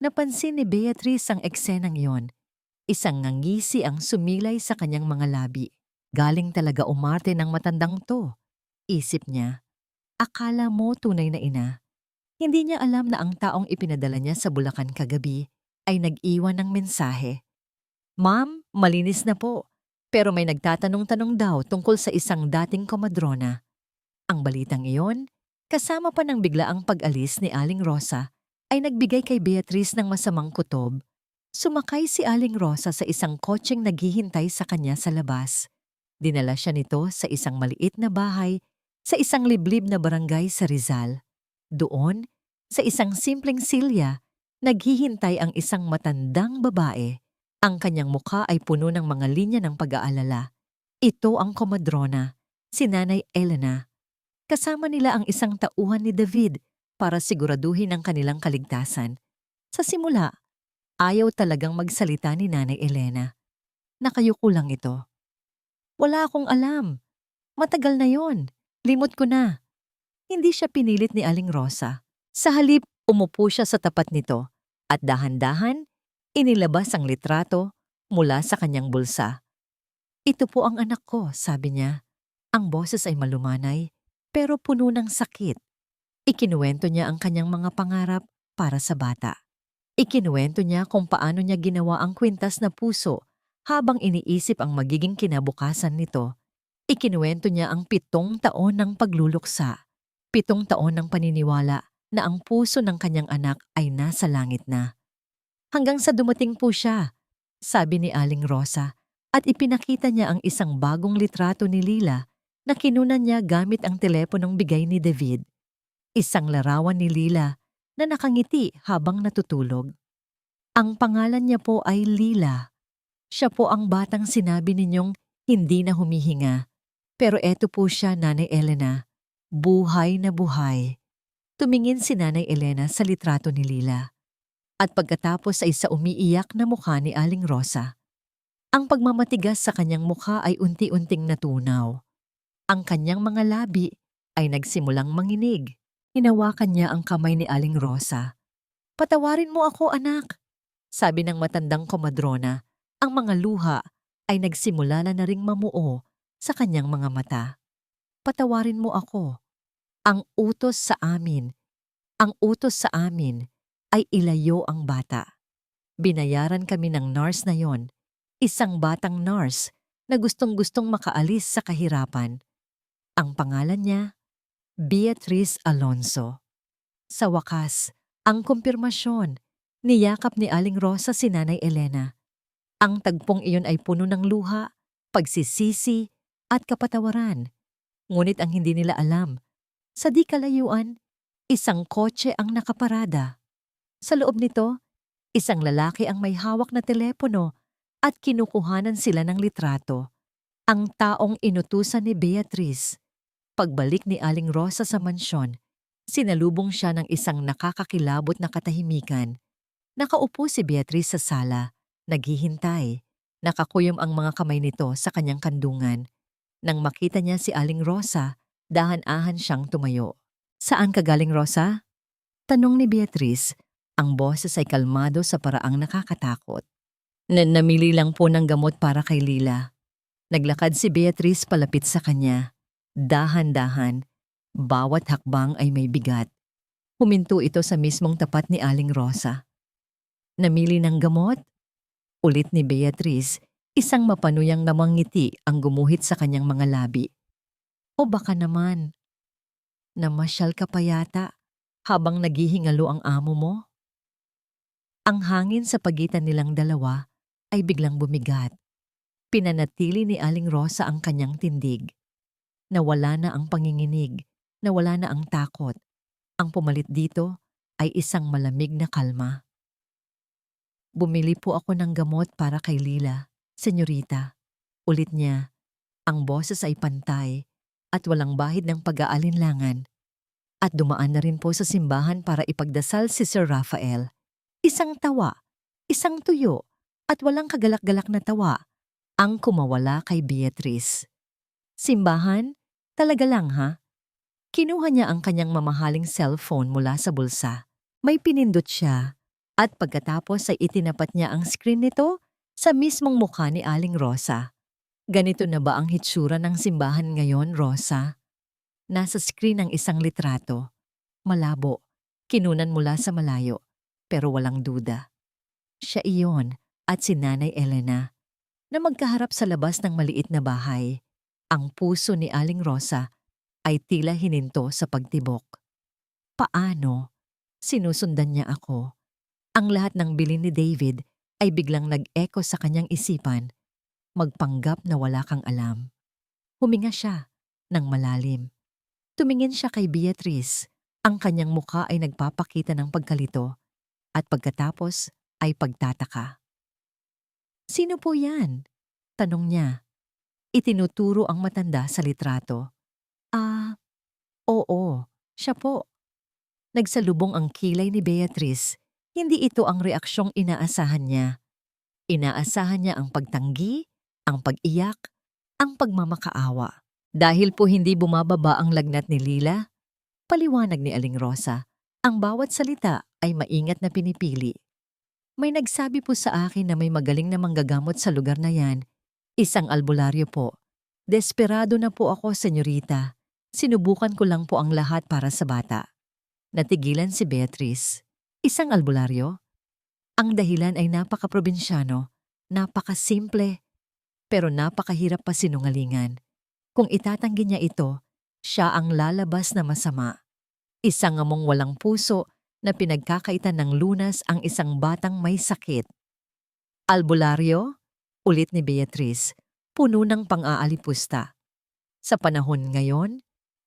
Napansin ni Beatrice ang eksenang yon. Isang ngangisi ang sumilay sa kanyang mga labi. Galing talaga umarte ng matandang to. Isip niya, akala mo tunay na ina. Hindi niya alam na ang taong ipinadala niya sa Bulacan kagabi ay nag-iwan ng mensahe. "Ma'am, malinis na po." Pero may nagtatanong-tanong daw tungkol sa isang dating komadrona. Ang balitang iyon, kasama pa ng biglaang pag-alis ni Aling Rosa, ay nagbigay kay Beatrice ng masamang kutob. Sumakay si Aling Rosa sa isang kotseng naghihintay sa kanya sa labas. Dinala siya nito sa isang maliit na bahay sa isang liblib na barangay sa Rizal. Doon, sa isang simpleng silya, naghihintay ang isang matandang babae. Ang kanyang mukha ay puno ng mga linya ng pag-aalala. Ito ang komadrona, si Nanay Elena. Kasama nila ang isang tauhan ni David para siguraduhin ang kanilang kaligtasan. Sa simula, ayaw talagang magsalita ni Nanay Elena. Nakayuko lang ito. "Wala akong alam. Matagal na yon. Limot ko na." Hindi siya pinilit ni Aling Rosa. Sa halip, umupo siya sa tapat nito at dahan-dahan, inilabas ang litrato mula sa kanyang bulsa. "Ito po ang anak ko," sabi niya. Ang boses ay malumanay, pero puno ng sakit. Ikinuwento niya ang kanyang mga pangarap para sa bata. Ikinuwento niya kung paano niya ginawa ang kwintas na puso habang iniisip ang magiging kinabukasan nito. Ikinuwento niya ang 7 taon ng pagluluksa, 7 taon ng paniniwala na ang puso ng kanyang anak ay nasa langit na. Hanggang sa dumating po siya, sabi ni Aling Rosa, at ipinakita niya ang isang bagong litrato ni Lila na kinunan niya gamit ang teleponong bigay ni David. Isang larawan ni Lila na nakangiti habang natutulog. Ang pangalan niya po ay Lila. Siya po ang batang sinabi ninyong hindi na humihinga. Pero eto po siya, Nanay Elena. Buhay na buhay. Tumingin si Nanay Elena sa litrato ni Lila. At pagkatapos ay sa umiiyak na mukha ni Aling Rosa. Ang pagmamatigas sa kanyang mukha ay unti-unting natunaw. Ang kanyang mga labi ay nagsimulang manginig. Hinawakan niya ang kamay ni Aling Rosa. "Patawarin mo ako, anak," sabi ng matandang komadrona. Ang mga luha ay nagsimula na ring mamuo sa kanyang mga mata. "Patawarin mo ako. Ang utos sa amin, ang utos sa amin ay ilayo ang bata." Binayaran kami ng nurse na yon, isang batang nurse na gustong-gustong makaalis sa kahirapan. Ang pangalan niya, Beatrice Alonso. Sa wakas, ang kumpirmasyon, niyakap ni Aling Rosa si Nanay Elena. Ang tagpong iyon ay puno ng luha, pagsisisi, at kapatawaran. Ngunit ang hindi nila alam, sa di kalayuan, isang kotse ang nakaparada. Sa loob nito, isang lalaki ang may hawak na telepono at kinukuhanan sila ng litrato. Ang taong inutusan ni Beatrice. Pagbalik ni Aling Rosa sa mansyon, sinalubong siya ng isang nakakakilabot na katahimikan. Nakaupo si Beatrice sa sala, naghihintay. Nakakuyom ang mga kamay nito sa kanyang kandungan. Nang makita niya si Aling Rosa, dahan-ahan siyang tumayo. "Saan ka galing, Rosa?" tanong ni Beatrice. Ang boses ay kalmado sa paraang nakakatakot. Namili lang po ng gamot para kay Lila." Naglakad si Beatrice palapit sa kanya. Dahan-dahan, bawat hakbang ay may bigat. Huminto ito sa mismong tapat ni Aling Rosa. "Namili ng gamot?" Ulit ni Beatrice, isang mapanuyang namangiti ang gumuhit sa kanyang mga labi. "O baka naman, namasyal ka pa yata habang naghihingalo ang amo mo?" Ang hangin sa pagitan nilang dalawa ay biglang bumigat. Pinanatili ni Aling Rosa ang kanyang tindig. Nawala na ang panginginig, nawala na ang takot. Ang pumalit dito ay isang malamig na kalma. "Bumili po ako ng gamot para kay Lila, senyorita." Ulit niya, ang boses ay pantay at walang bahid ng pag-aalinlangan. At dumaan na rin po sa simbahan para ipagdasal si Sir Rafael. Isang tawa, isang tuyo, at walang kagalak-galak na tawa ang kumawala kay Beatrice. "Simbahan? Talaga lang ha?" Kinuha niya ang kanyang mamahaling cellphone mula sa bulsa. May pinindot siya at pagkatapos ay itinapat niya ang screen nito sa mismong mukha ni Aling Rosa. "Ganito na ba ang hitsura ng simbahan ngayon, Rosa?" Nasa screen ang isang litrato. Malabo, kinunan mula sa malayo, pero walang duda. Siya iyon at si Nanay Elena na magkaharap sa labas ng maliit na bahay. Ang puso ni Aling Rosa ay tila hininto sa pagtibok. Paano? Sinusundan niya ako. Ang lahat ng bilin ni David ay biglang nag-echo sa kanyang isipan. Magpanggap na wala kang alam. Huminga siya ng malalim. Tumingin siya kay Beatrice. Ang kanyang muka ay nagpapakita ng pagkalito at pagkatapos ay pagtataka. Sino po yan? Tanong niya. Itinuturo ang matanda sa litrato. Oo, siya po. Nagsalubong ang kilay ni Beatrice. Hindi ito ang reaksyong inaasahan niya. Inaasahan niya ang pagtanggi, ang pag-iyak, ang pagmamakaawa. Dahil po hindi bumababa ang lagnat ni Lila, paliwanag ni Aling Rosa, ang bawat salita ay maingat na pinipili. May nagsabi po sa akin na may magaling na manggagamot sa lugar na yan. Isang albularyo po. Desperado na po ako, senyorita. Sinubukan ko lang po ang lahat para sa bata. Natigilan si Beatrice. Isang albularyo? Ang dahilan ay napaka-probinsyano, napaka-simple, pero napakahirap pa sinungalingan. Kung itatanggi niya ito, siya ang lalabas na masama. Isang among walang puso na pinagkakaitan ng lunas ang isang batang may sakit. Albularyo? Ulit ni Beatrice, puno ng pang-aalipusta. Sa panahon ngayon,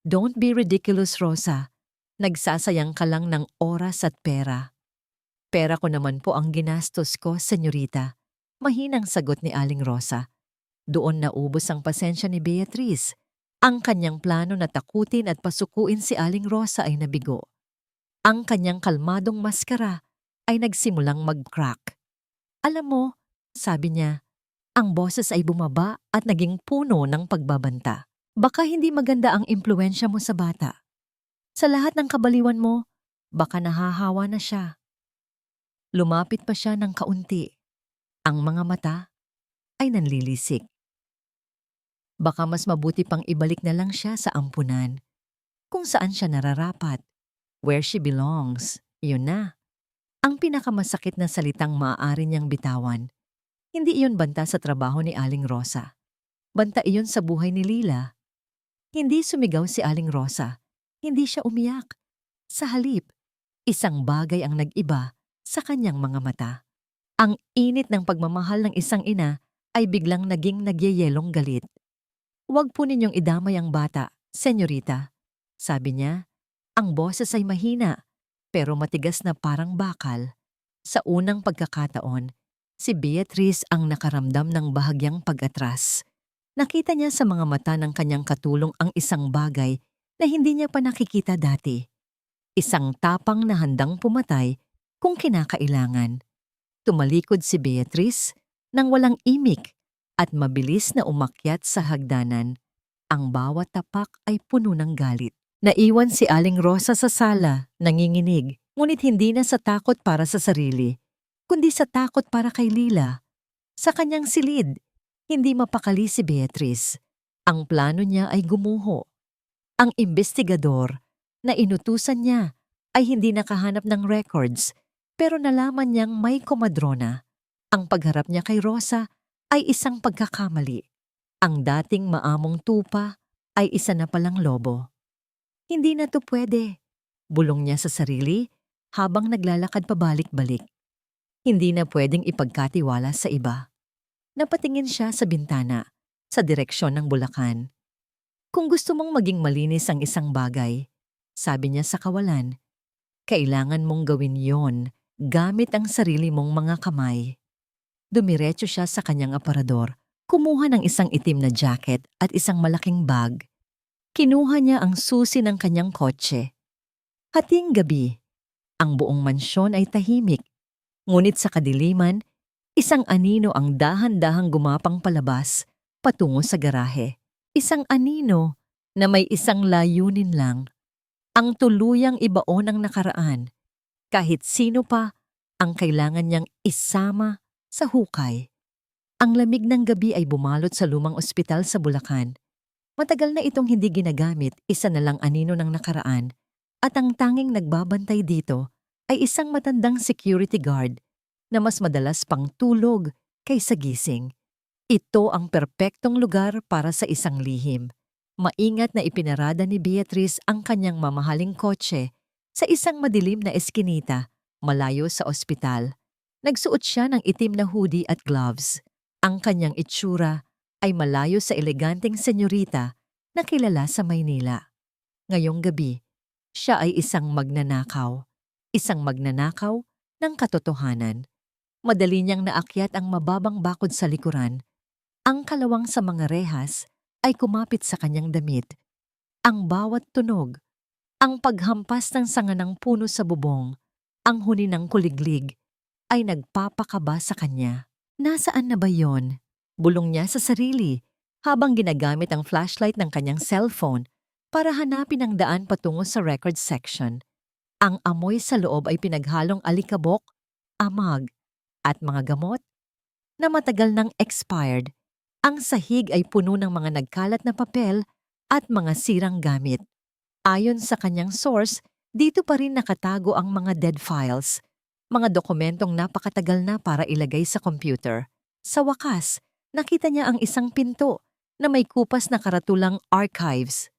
don't be ridiculous, Rosa. Nagsasayang ka lang ng oras at pera. Pera ko naman po ang ginastos ko, senyorita. Mahinang sagot ni Aling Rosa. Doon naubos ang pasensya ni Beatrice. Ang kanyang plano na takutin at pasukuin si Aling Rosa ay nabigo. Ang kanyang kalmadong maskara ay nagsimulang mag-crack. Alam mo, sabi niya, ang boses ay bumaba at naging puno ng pagbabanta. Baka hindi maganda ang impluensya mo sa bata. Sa lahat ng kabaliwan mo, baka nahahawa na siya. Lumapit pa siya ng kaunti. Ang mga mata ay nanlilisik. Baka mas mabuti pang ibalik na lang siya sa ampunan. Kung saan siya nararapat. Where she belongs. Yun na. Ang pinakamasakit na salitang maaari niyang bitawan. Hindi iyon banta sa trabaho ni Aling Rosa. Banta iyon sa buhay ni Lila. Hindi sumigaw si Aling Rosa. Hindi siya umiyak. Sa halip, isang bagay ang nag-iba sa kanyang mga mata. Ang init ng pagmamahal ng isang ina ay biglang naging nagyayelong galit. Huwag po ninyong idamay ang bata, senyorita. Sabi niya, ang boses ay mahina, pero matigas na parang bakal. Sa unang pagkakataon, si Beatrice ang nakaramdam ng bahagyang pag-atras. Nakita niya sa mga mata ng kanyang katulong ang isang bagay na hindi niya pa nakikita dati. Isang tapang na handang pumatay kung kinakailangan. Tumalikod si Beatrice nang walang imik at mabilis na umakyat sa hagdanan. Ang bawat tapak ay puno ng galit. Naiwan si Aling Rosa sa sala, nanginginig, ngunit hindi na sa takot para sa sarili, kundi sa takot para kay Lila. Sa kanyang silid, hindi mapakali si Beatrice. Ang plano niya ay gumuho. Ang imbestigador na inutusan niya ay hindi nakahanap ng records, pero nalaman niyang may komadrona. Ang pagharap niya kay Rosa ay isang pagkakamali. Ang dating maamong tupa ay isa na palang lobo. Hindi na to pwede, bulong niya sa sarili habang naglalakad pabalik-balik. Hindi na pwedeng ipagkatiwala sa iba. Napatingin siya sa bintana, sa direksyon ng Bulacan. Kung gusto mong maging malinis ang isang bagay, sabi niya sa kawalan, kailangan mong gawin yon gamit ang sarili mong mga kamay. Dumiretso siya sa kanyang aparador, kumuha ng isang itim na jacket at isang malaking bag. Kinuha niya ang susi ng kanyang kotse. Hating gabi, ang buong mansyon ay tahimik. Ngunit sa kadiliman, isang anino ang dahan-dahang gumapang palabas patungo sa garahe. Isang anino na may isang layunin lang. Ang tuluyang ibaon ang nakaraan. Kahit sino pa ang kailangan niyang isama sa hukay. Ang lamig ng gabi ay bumalot sa lumang ospital sa Bulacan. Matagal na itong hindi ginagamit, isa na lang anino ng nakaraan, at ang tanging nagbabantay dito ay isang matandang security guard na mas madalas pang tulog kaysa gising. Ito ang perpektong lugar para sa isang lihim. Maingat na ipinarada ni Beatrice ang kanyang mamahaling kotse sa isang madilim na eskinita, malayo sa ospital. Nagsuot siya ng itim na hoodie at gloves. Ang kanyang itsura ay malayo sa eleganteng senyorita na kilala sa Maynila. Ngayong gabi, siya ay isang magnanakaw. Isang magnanakaw ng katotohanan. Madali niyang naakyat ang mababang bakod sa likuran. Ang kalawang sa mga rehas ay kumapit sa kanyang damit. Ang bawat tunog, ang paghampas ng sanga ng puno sa bubong, ang huni ng kuliglig, ay nagpapakaba sa kanya. Nasaan na ba yon? Bulong niya sa sarili habang ginagamit ang flashlight ng kanyang cellphone para hanapin ang daan patungo sa record section. Ang amoy sa loob ay pinaghalong alikabok, amag, at mga gamot na matagal nang expired. Ang sahig ay puno ng mga nagkalat na papel at mga sirang gamit. Ayon sa kanyang source, dito pa rin nakatago ang mga dead files, mga dokumentong napakatagal na para ilagay sa computer. Sa wakas, nakita niya ang isang pinto na may kupas na karatulang archives.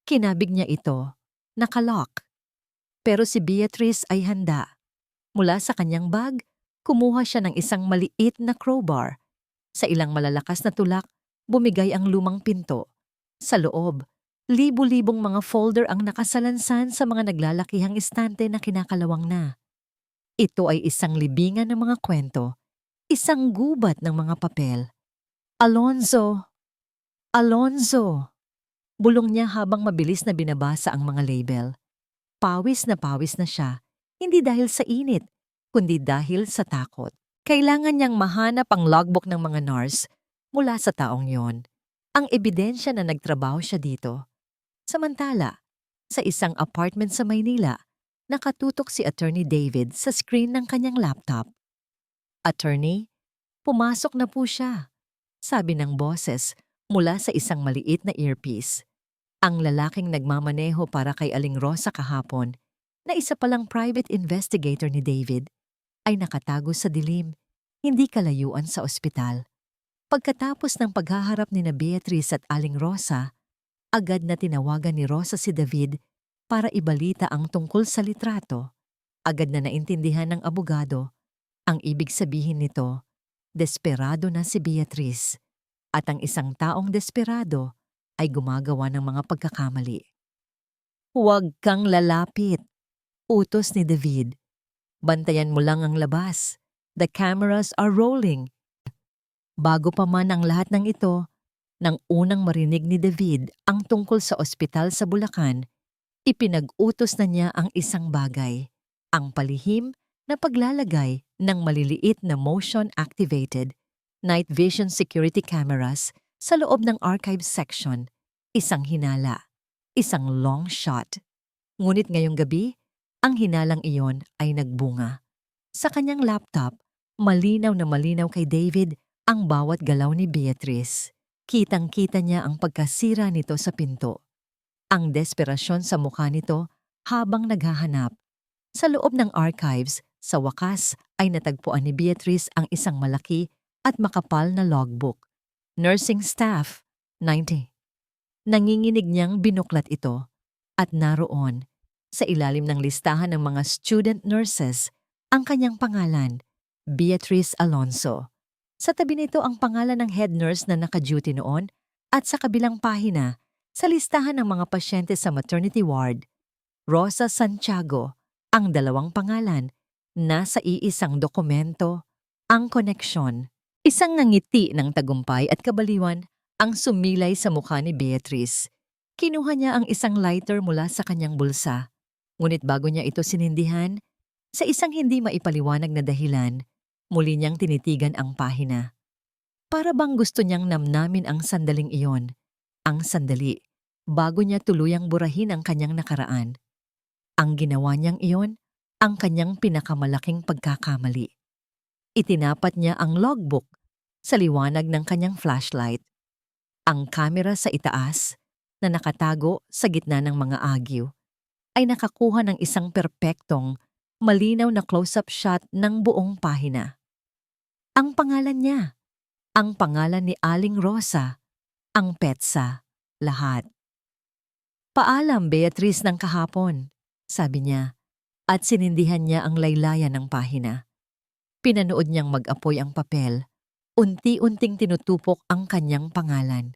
Kinabig niya ito, nakalock. Pero si Beatrice ay handa. Mula sa kanyang bag, kumuha siya ng isang maliit na crowbar. Sa ilang malalakas na tulak, bumigay ang lumang pinto. Sa loob, libu-libong mga folder ang nakasalansan sa mga naglalakihang estante na kinakalawang na. Ito ay isang libingan ng mga kwento, isang gubat ng mga papel. Alonzo! Alonzo! Bulong niya habang mabilis na binabasa ang mga label. Pawis na siya, hindi dahil sa init, kundi dahil sa takot. Kailangan niyang mahanap ang logbook ng mga nurse mula sa taong yon, ang ebidensya na nagtrabaho siya dito. Samantala, sa isang apartment sa Maynila, nakatutok si Attorney David sa screen ng kanyang laptop. Attorney, pumasok na po siya, sabi ng boses mula sa isang maliit na earpiece. Ang lalaking nagmamaneho para kay Aling Rosa kahapon, na isa palang private investigator ni David, ay nakatago sa dilim, hindi kalayuan sa ospital. Pagkatapos ng paghaharap ni na Beatrice at Aling Rosa, agad na tinawagan ni Rosa si David para ibalita ang tungkol sa litrato. Agad na naintindihan ng abogado. Ang ibig sabihin nito, desperado na si Beatrice, at ang isang taong desperado ay gumagawa ng mga pagkakamali. Huwag kang lalapit, utos ni David. Bantayan mo lang ang labas. The cameras are rolling. Bago pa man ang lahat ng ito, nang unang marinig ni David ang tungkol sa ospital sa Bulacan, ipinag-utos na niya ang isang bagay, ang palihim na paglalagay ng maliliit na motion-activated night vision security cameras sa loob ng archive section. Isang hinala, isang long shot. Ngunit ngayong gabi, ang hinalang iyon ay nagbunga. Sa kanyang laptop, malinaw na malinaw kay David ang bawat galaw ni Beatrice. Kitang-kita niya ang pagkasira nito sa pinto. Ang desperasyon sa mukha nito habang naghahanap. Sa loob ng archives, sa wakas ay natagpuan ni Beatrice ang isang malaki at makapal na logbook. Nursing staff, 90. Nanginginig niyang binuklat ito at naroon, sa ilalim ng listahan ng mga student nurses, ang kanyang pangalan, Beatrice Alonzo. Sa tabi nito ang pangalan ng head nurse na naka-duty noon at sa kabilang pahina, sa listahan ng mga pasyente sa maternity ward, Rosa Santiago, ang dalawang pangalan, nasa iisang dokumento, ang koneksyon. Isang ngiti ng tagumpay at kabaliwan ang sumilay sa mukha ni Beatrice. Kinuha niya ang isang lighter mula sa kanyang bulsa. Ngunit bago niya ito sinindihan, sa isang hindi maipaliwanag na dahilan, muli niyang tinitigan ang pahina. Para bang gusto niyang namnamin ang sandaling iyon, ang sandali, bago niya tuluyang burahin ang kanyang nakaraan. Ang ginawa niyang iyon, ang kanyang pinakamalaking pagkakamali. Itinapat niya ang logbook sa liwanag ng kanyang flashlight. Ang kamera sa itaas, na nakatago sa gitna ng mga agyo, ay nakakuha ng isang perpektong malinaw na close-up shot ng buong pahina. Ang pangalan niya, ang pangalan ni Aling Rosa, ang petsa, lahat. "Paalam, Beatrice ng kahapon," sabi niya, at sinindihan niya ang laylayan ng pahina. Pinanood niyang mag-apoy ang papel, unti-unting tinutupok ang kanyang pangalan.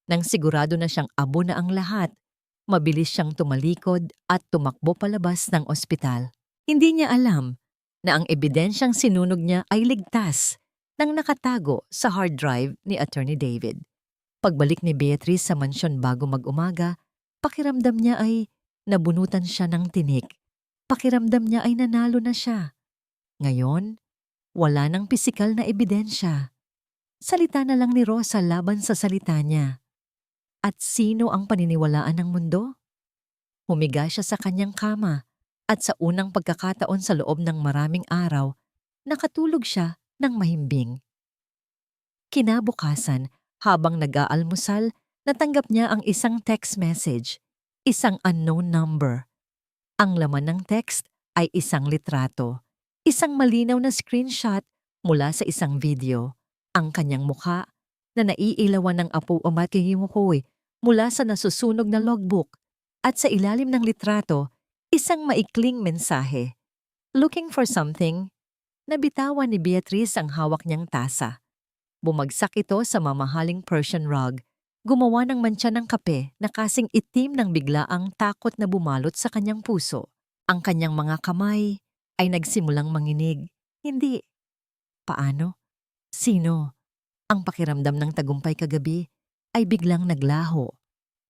Nang sigurado na siyang abo na ang lahat, mabilis siyang tumalikod at tumakbo palabas ng ospital. Hindi niya alam na ang ebidensyang sinunog niya ay ligtas nang nakatago sa hard drive ni Attorney David. Pagbalik ni Beatrice sa mansyon bago mag-umaga, pakiramdam niya ay nabunutan siya ng tinik. Pakiramdam niya ay nanalo na siya. Ngayon, wala nang pisikal na ebidensya. Salita na lang ni Rosa laban sa salita niya. At sino ang paniniwalaan ng mundo? Humiga siya sa kanyang kama at sa unang pagkakataon sa loob ng maraming araw, nakatulog siya ng mahimbing. Kinabukasan, habang nag-aalmusal, natanggap niya ang isang text message, isang unknown number. Ang laman ng text ay isang litrato, isang malinaw na screenshot mula sa isang video. Ang kanyang mukha na naiilawan ng apo o makihimukoy mula sa nasusunog na logbook at sa ilalim ng litrato, isang maikling mensahe. Looking for something? Nabitawan ni Beatrice ang hawak niyang tasa. Bumagsak ito sa mamahaling Persian rug, gumawa ng mantsa ng kape na kasing itim ng biglaang takot na bumalot sa kanyang puso. Ang kanyang mga kamay ay nagsimulang manginig. Hindi. Paano? Sino? Ang pakiramdam ng tagumpay kagabi ay biglang naglaho,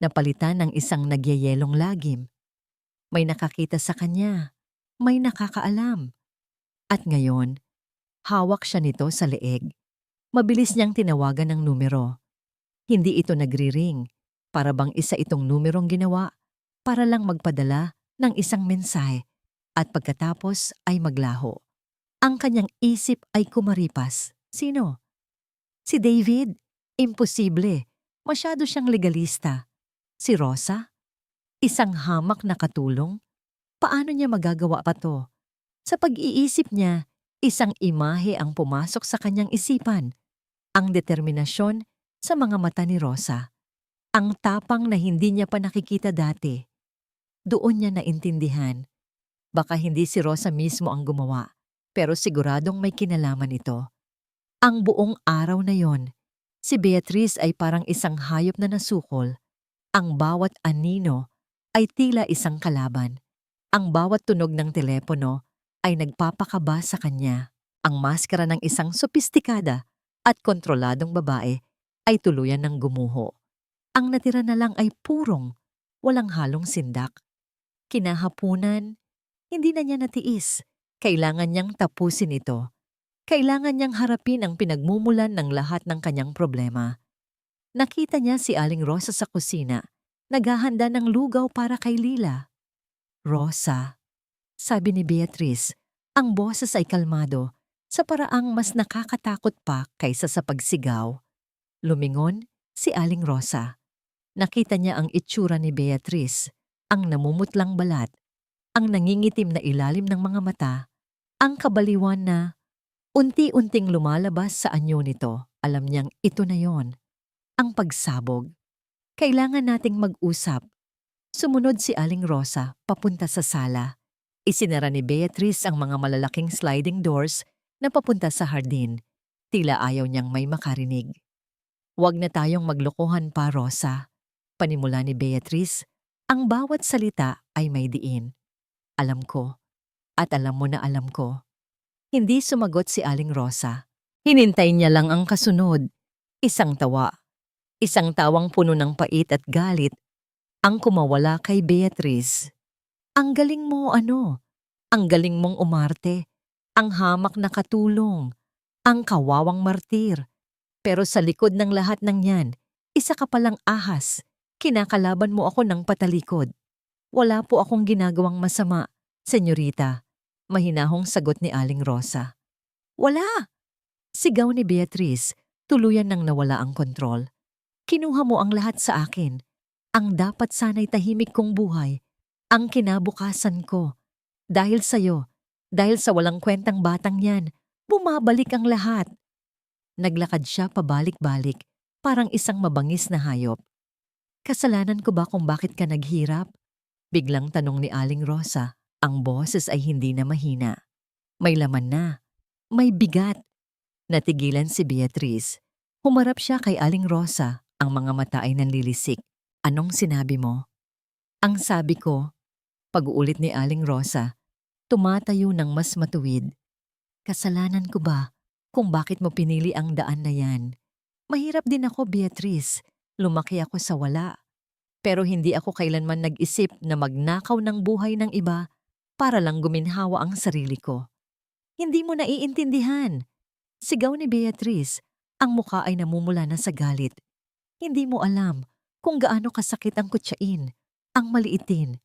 napalitan ng isang nagyayelong lagim. May nakakita sa kanya, may nakakaalam. At ngayon, hawak siya nito sa leeg. Mabilis niyang tinawagan ng numero. Hindi ito nagri-ring, para bang isa itong numerong ginawa para lang magpadala ng isang mensahe at pagkatapos ay maglaho. Ang kanyang isip ay kumaripas. Sino? Si David? Imposible. Masyado siyang legalista. Si Rosa? Isang hamak na katulong? Paano niya magagawa pa to? Sa pag-iisip niya, isang imahe ang pumasok sa kanyang isipan. Ang determinasyon sa mga mata ni Rosa. Ang tapang na hindi niya pa nakikita dati. Doon niya naintindihan. Baka hindi si Rosa mismo ang gumawa, pero siguradong may kinalaman ito. Ang buong araw na yon, si Beatrice ay parang isang hayop na nasukol. Ang bawat anino ay tila isang kalaban. Ang bawat tunog ng telepono ay nagpapakaba sa kanya. Ang maskara ng isang sopistikada at kontroladong babae ay tuluyan ng gumuho. Ang natira na lang ay purong, walang halong sindak. Kinahapunan, hindi na niya natiis. Kailangan niyang tapusin ito. Kailangan niyang harapin ang pinagmumulan ng lahat ng kanyang problema. Nakita niya si Aling Rosa sa kusina, naghahanda ng lugaw para kay Lila. "Rosa," sabi ni Beatrice, ang boses ay kalmado, sa paraang mas nakakatakot pa kaysa sa pagsigaw. Lumingon si Aling Rosa. Nakita niya ang itsura ni Beatrice, ang namumutlang balat, ang nangingitim na ilalim ng mga mata, ang kabaliwan na unti-unting lumalabas sa anyo nito. Alam niyang ito na yon, ang pagsabog. "Kailangan nating mag-usap." Sumunod si Aling Rosa papunta sa sala. Isinara ni Beatrice ang mga malalaking sliding doors na papunta sa hardin. Tila ayaw niyang may makarinig. "Huwag na tayong maglokohan pa, Rosa." Panimula ni Beatrice, ang bawat salita ay may diin. "Alam ko, at alam mo na alam ko." Hindi sumagot si Aling Rosa. Hinintay niya lang ang kasunod. Isang tawa. Isang tawang puno ng pait at galit ang kumawala kay Beatrice. "Ang galing mo ano? Ang galing mong umarte. Ang hamak na katulong, ang kawawang martir. Pero sa likod ng lahat ng yan, isa ka palang ahas. Kinakalaban mo ako ng patalikod." "Wala po akong ginagawang masama, senyorita," mahinahong sagot ni Aling Rosa. "Wala!" Sigaw ni Beatrice, tuluyan nang nawala ang kontrol. "Kinuha mo ang lahat sa akin. Ang dapat sana'y tahimik kong buhay. Ang kinabukasan ko. Dahil sa'yo, Dahil sa walang kwentang batang yan, bumabalik ang lahat. Naglakad siya pabalik-balik, parang isang mabangis na hayop. Kasalanan ko ba kung bakit ka naghirap? Biglang tanong ni Aling Rosa. Ang boses ay hindi na mahina. May laman na. May bigat. Natigilan si Beatrice. Humarap siya kay Aling Rosa. Ang mga mata ay nanlilisik. Anong sinabi mo? Ang sabi ko, pag-uulit ni Aling Rosa, tumatayo ng mas matuwid. Kasalanan ko ba kung bakit mo pinili ang daan na yan? Mahirap din ako, Beatrice. Lumaki ako sa wala. Pero hindi ako kailanman nag-isip na magnakaw ng buhay ng iba para lang guminhawa ang sarili ko. Hindi mo naiintindihan. Sigaw ni Beatrice, ang mukha ay namumula na sa galit. Hindi mo alam kung gaano kasakit ang kutsain, ang maliitin,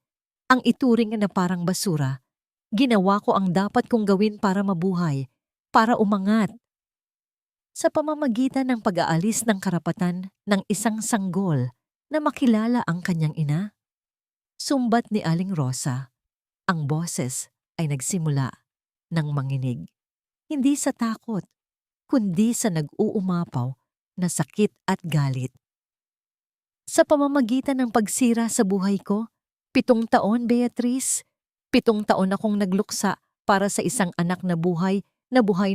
ang ituring na parang basura. Ginawa ko ang dapat kong gawin para mabuhay, para umangat. Sa pamamagitan ng pag-aalis ng karapatan ng isang sanggol na makilala ang kanyang ina, sumbat ni Aling Rosa. Ang boses ay nagsimula ng manginig. Hindi sa takot, kundi sa nag-uumapaw na sakit at galit. Sa pamamagitan ng pagsira sa buhay ko, 7 taon, Beatrice. 7 taon akong nagluksa para sa isang anak na buhay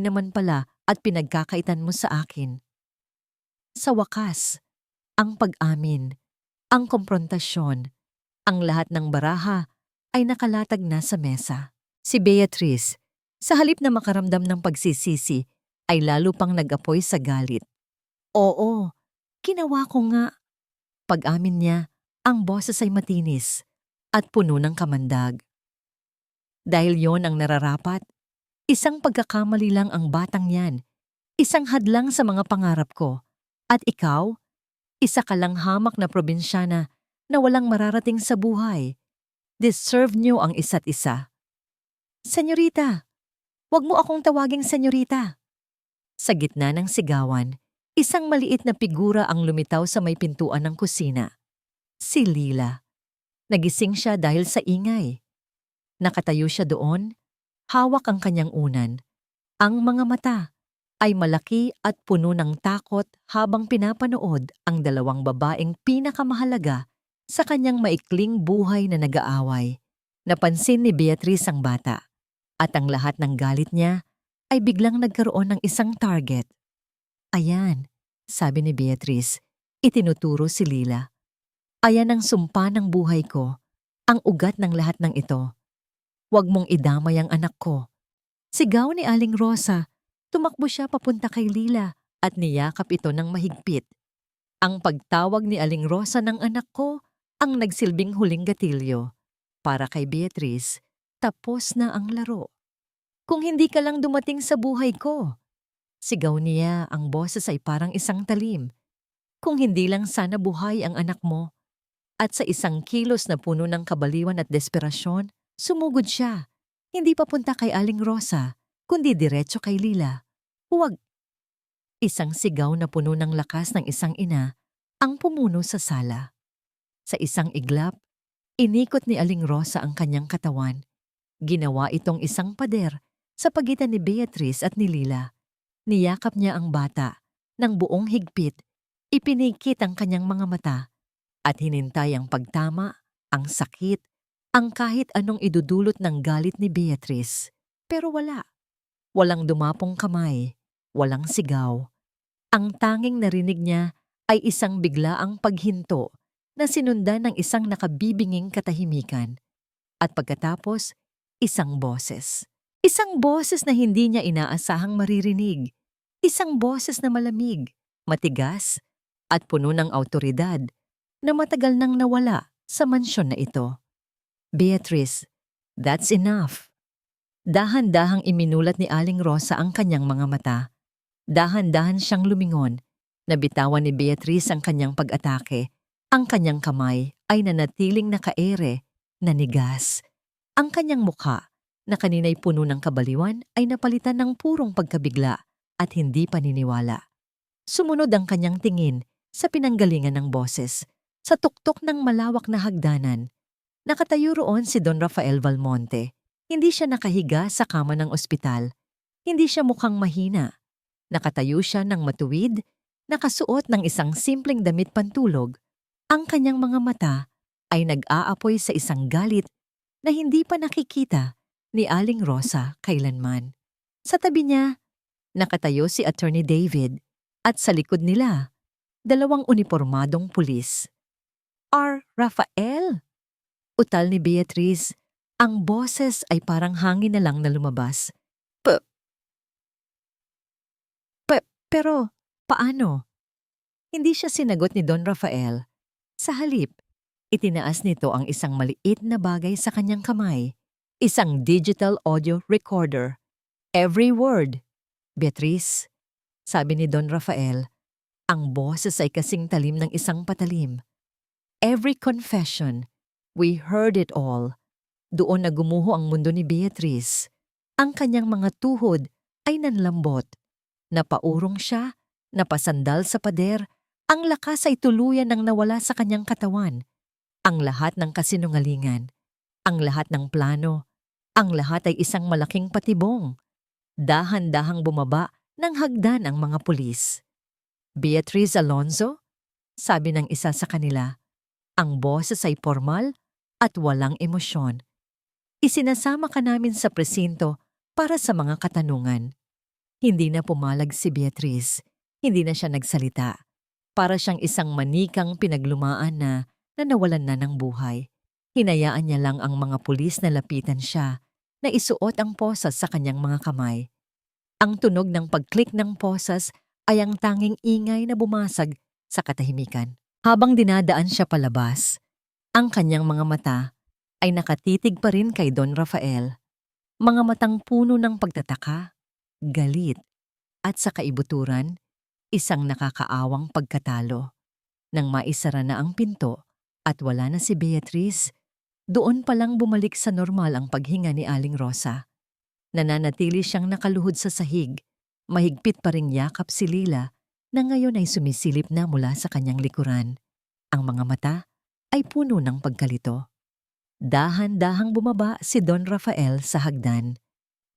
naman pala at pinagkakaitan mo sa akin. Sa wakas, ang pag-amin, ang komprontasyon, ang lahat ng baraha ay nakalatag na sa mesa. Si Beatrice, sa halip na makaramdam ng pagsisisi, ay lalo pang nag-apoy sa galit. Oo, ginawa ko nga. Pag-amin niya, ang boses ay matinis at puno ng kamandag. Dahil yon ang nararapat, isang pagkakamali lang ang batang yan, isang hadlang sa mga pangarap ko. At ikaw, isa ka lang hamak na probinsyana na walang mararating sa buhay. Deserve niyo ang isa't isa. Senyorita, wag mo akong tawaging senyorita. Sa gitna ng sigawan, isang maliit na figura ang lumitaw sa may pintuan ng kusina. Si Lila. Nagising siya dahil sa ingay. Nakatayo siya doon, hawak ang kanyang unan. Ang mga mata ay malaki at puno ng takot habang pinapanood ang 2 babaeng pinakamahalaga sa kanyang maikling buhay na nag-aaway. Napansin ni Beatrice ang bata at ang lahat ng galit niya ay biglang nagkaroon ng isang target. Ayan, sabi ni Beatrice, itinuturo si Lila. Ayan ang sumpa ng buhay ko, ang ugat ng lahat ng ito. Huwag mong idamay ang anak ko. Sigaw ni Aling Rosa. Tumakbo siya papunta kay Lila at niyakap ito ng mahigpit. Ang pagtawag ni Aling Rosa ng anak ko ang nagsilbing huling gatilyo. Para kay Beatrice, tapos na ang laro. Kung hindi ka lang dumating sa buhay ko. Sigaw niya, ang boses ay parang isang talim. Kung hindi lang sana buhay ang anak mo. At sa isang kilos na puno ng kabaliwan at desperasyon, sumugod siya, hindi papunta kay Aling Rosa, kundi diretso kay Lila. Huwag! Isang sigaw na puno ng lakas ng isang ina ang pumuno sa sala. Sa isang iglap, inikot ni Aling Rosa ang kanyang katawan. Ginawa itong isang pader sa pagitan ni Beatrice at ni Lila. Niyakap niya ang bata ng buong higpit, ipinikit ang kanyang mga mata at hinintay ang pagtama, ang sakit, ang kahit anong idudulot ng galit ni Beatrice. Pero wala. Walang dumapong kamay, walang sigaw. Ang tanging narinig niya ay isang biglaang paghinto na sinundan ng isang nakabibinging katahimikan. At pagkatapos, isang boses. Isang boses na hindi niya inaasahang maririnig. Isang boses na malamig, matigas, at puno ng awtoridad na matagal nang nawala sa mansyon na ito. Beatrice, that's enough. Dahan-dahang iminulat ni Aling Rosa ang kanyang mga mata. Dahan-dahan siyang lumingon. Nabitawan ni Beatrice ang kanyang pag-atake. Ang kanyang kamay ay nanatiling nakaere, nanigas. Ang kanyang mukha, na kanina'y puno ng kabaliwan, ay napalitan ng purong pagkabigla at hindi paniniwala. Sumunod ang kanyang tingin sa pinanggalingan ng boses, sa tuktok ng malawak na hagdanan. Nakatayo roon si Don Rafael Valmonte, Hindi siya nakahiga sa kama ng ospital. Hindi siya mukhang mahina. Nakatayo siya ng matuwid, nakasuot ng isang simpleng damit pantulog. Ang kanyang mga mata ay nag-aapoy sa isang galit na hindi pa nakikita ni Aling Rosa kailanman. Sa tabi niya, nakatayo si Attorney David at sa likod nila, dalawang unipormadong pulis. R. Rafael! Utal ni Beatrice, ang boses ay parang hangin na lang na lumabas. Pero, paano? Hindi siya sinagot ni Don Rafael. Sa halip, itinaas nito ang isang maliit na bagay sa kanyang kamay. Isang digital audio recorder. Every word. Beatrice, sabi ni Don Rafael, ang boses ay kasing talim ng isang patalim. Every confession. We heard it all. Doon na gumuho ang mundo ni Beatrice. Ang kanyang mga tuhod ay nanlambot. Napaurong siya, napasandal sa pader, ang lakas ay tuluyan nang nawala sa kanyang katawan. Ang lahat ng kasinungalingan, ang lahat ng plano, ang lahat ay isang malaking patibong. Dahan-dahang bumaba ng hagdan ang mga pulis. Beatrice Alonzo, sabi ng isa sa kanila, ang boses ay formal at walang emosyon. Isinasama ka namin sa presinto para sa mga katanungan. Hindi na pumalag si Beatrice. Hindi na siya nagsalita. Para siyang isang manikang pinaglumaan na nawalan na ng buhay. Hinayaan niya lang ang mga pulis na lapitan siya, na isuot ang posas sa kanyang mga kamay. Ang tunog ng pag-click ng posas ay ang tanging ingay na bumasag sa katahimikan. Habang dinadaan siya palabas, ang kanyang mga mata ay nakatitig pa rin kay Don Rafael. Mga matang puno ng pagtataka, galit, at sa kaibuturan, isang nakakaawang pagkatalo. Nang maisara na ang pinto at wala na si Beatrice, doon palang bumalik sa normal ang paghinga ni Aling Rosa. Nananatili siyang nakaluhod sa sahig, mahigpit pa ring yakap si Lila na ngayon ay sumisilip na mula sa kanyang likuran. Ang mga mata ay puno ng pagkalito. Dahan-dahang bumaba si Don Rafael sa hagdan.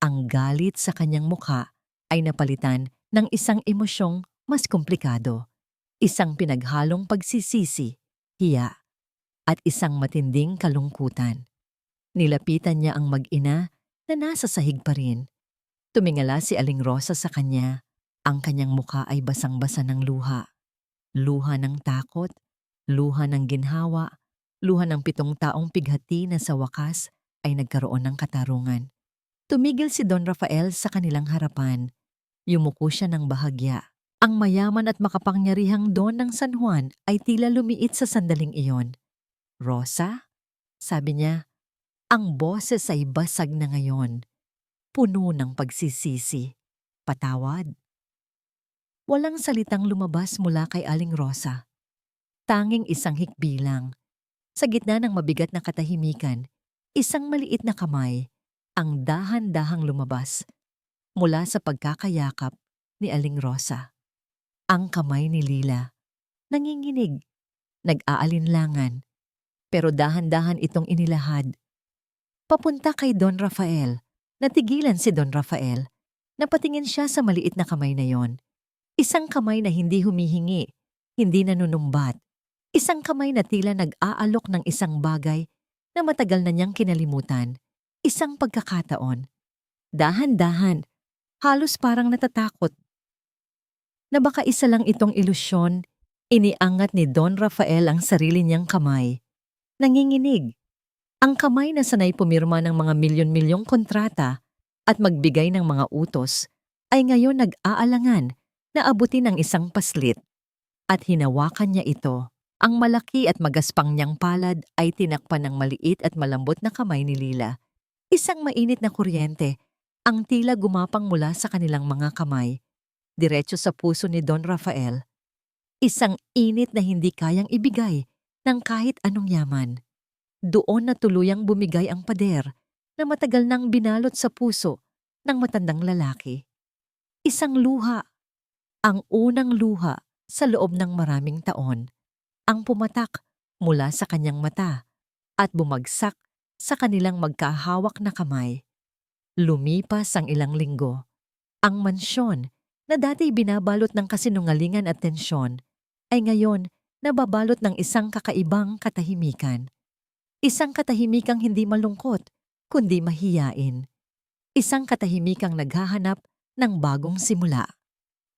Ang galit sa kanyang mukha ay napalitan ng isang emosyong mas komplikado. Isang pinaghalong pagsisisi, hiya, at isang matinding kalungkutan. Nilapitan niya ang mag-ina na nasa sahig pa rin. Tumingala si Aling Rosa sa kanya. Ang kanyang mukha ay basang-basa ng luha. Luha ng takot, luha ng ginhawa, luha ng 7 taong pighati na sa wakas ay nagkaroon ng katarungan. Tumigil si Don Rafael sa kanilang harapan. Yumuko siya ng bahagya. Ang mayaman at makapangyarihang Don ng San Juan ay tila lumiit sa sandaling iyon. Rosa? Sabi niya, ang boses ay basag na ngayon. Puno ng pagsisisi. Patawad. Walang salitang lumabas mula kay Aling Rosa. Tanging isang hikbi lang. Sa gitna ng mabigat na katahimikan, isang maliit na kamay ang dahan-dahang lumabas mula sa pagkakayakap ni Aling Rosa. Ang kamay ni Lila, nanginginig, nag-aalinlangan, pero dahan-dahan itong inilahad. Papunta kay Don Rafael, natigilan si Don Rafael, napatingin siya sa maliit na kamay na yon. Isang kamay na hindi humihingi, hindi nanunumbat. Isang kamay na tila nag-aalok ng isang bagay na matagal na niyang kinalimutan. Isang pagkakataon. Dahan-dahan, halos parang natatakot. Na baka isa lang itong ilusyon, iniangat ni Don Rafael ang sarili niyang kamay. Nanginginig. Ang kamay na sanay pumirma ng mga milyon-milyong kontrata at magbigay ng mga utos ay ngayon nag-aalangan na abutin ang isang paslit. At hinawakan niya ito. Ang malaki at magaspang niyang palad ay tinakpan ng maliit at malambot na kamay ni Lila. Isang mainit na kuryente ang tila gumapang mula sa kanilang mga kamay. Diretso sa puso ni Don Rafael. Isang init na hindi kayang ibigay ng kahit anong yaman. Doon na tuluyang bumigay ang pader na matagal nang binalot sa puso ng matandang lalaki. Isang luha, ang unang luha sa loob ng maraming taon, ang pumatak mula sa kanyang mata at bumagsak sa kanilang magkahawak na kamay. Lumipas ang ilang linggo. Ang mansyon na dati binabalot ng kasinungalingan at tensyon ay ngayon nababalot ng isang kakaibang katahimikan. Isang katahimikang hindi malungkot, kundi mahiyain. Isang katahimikang naghahanap ng bagong simula.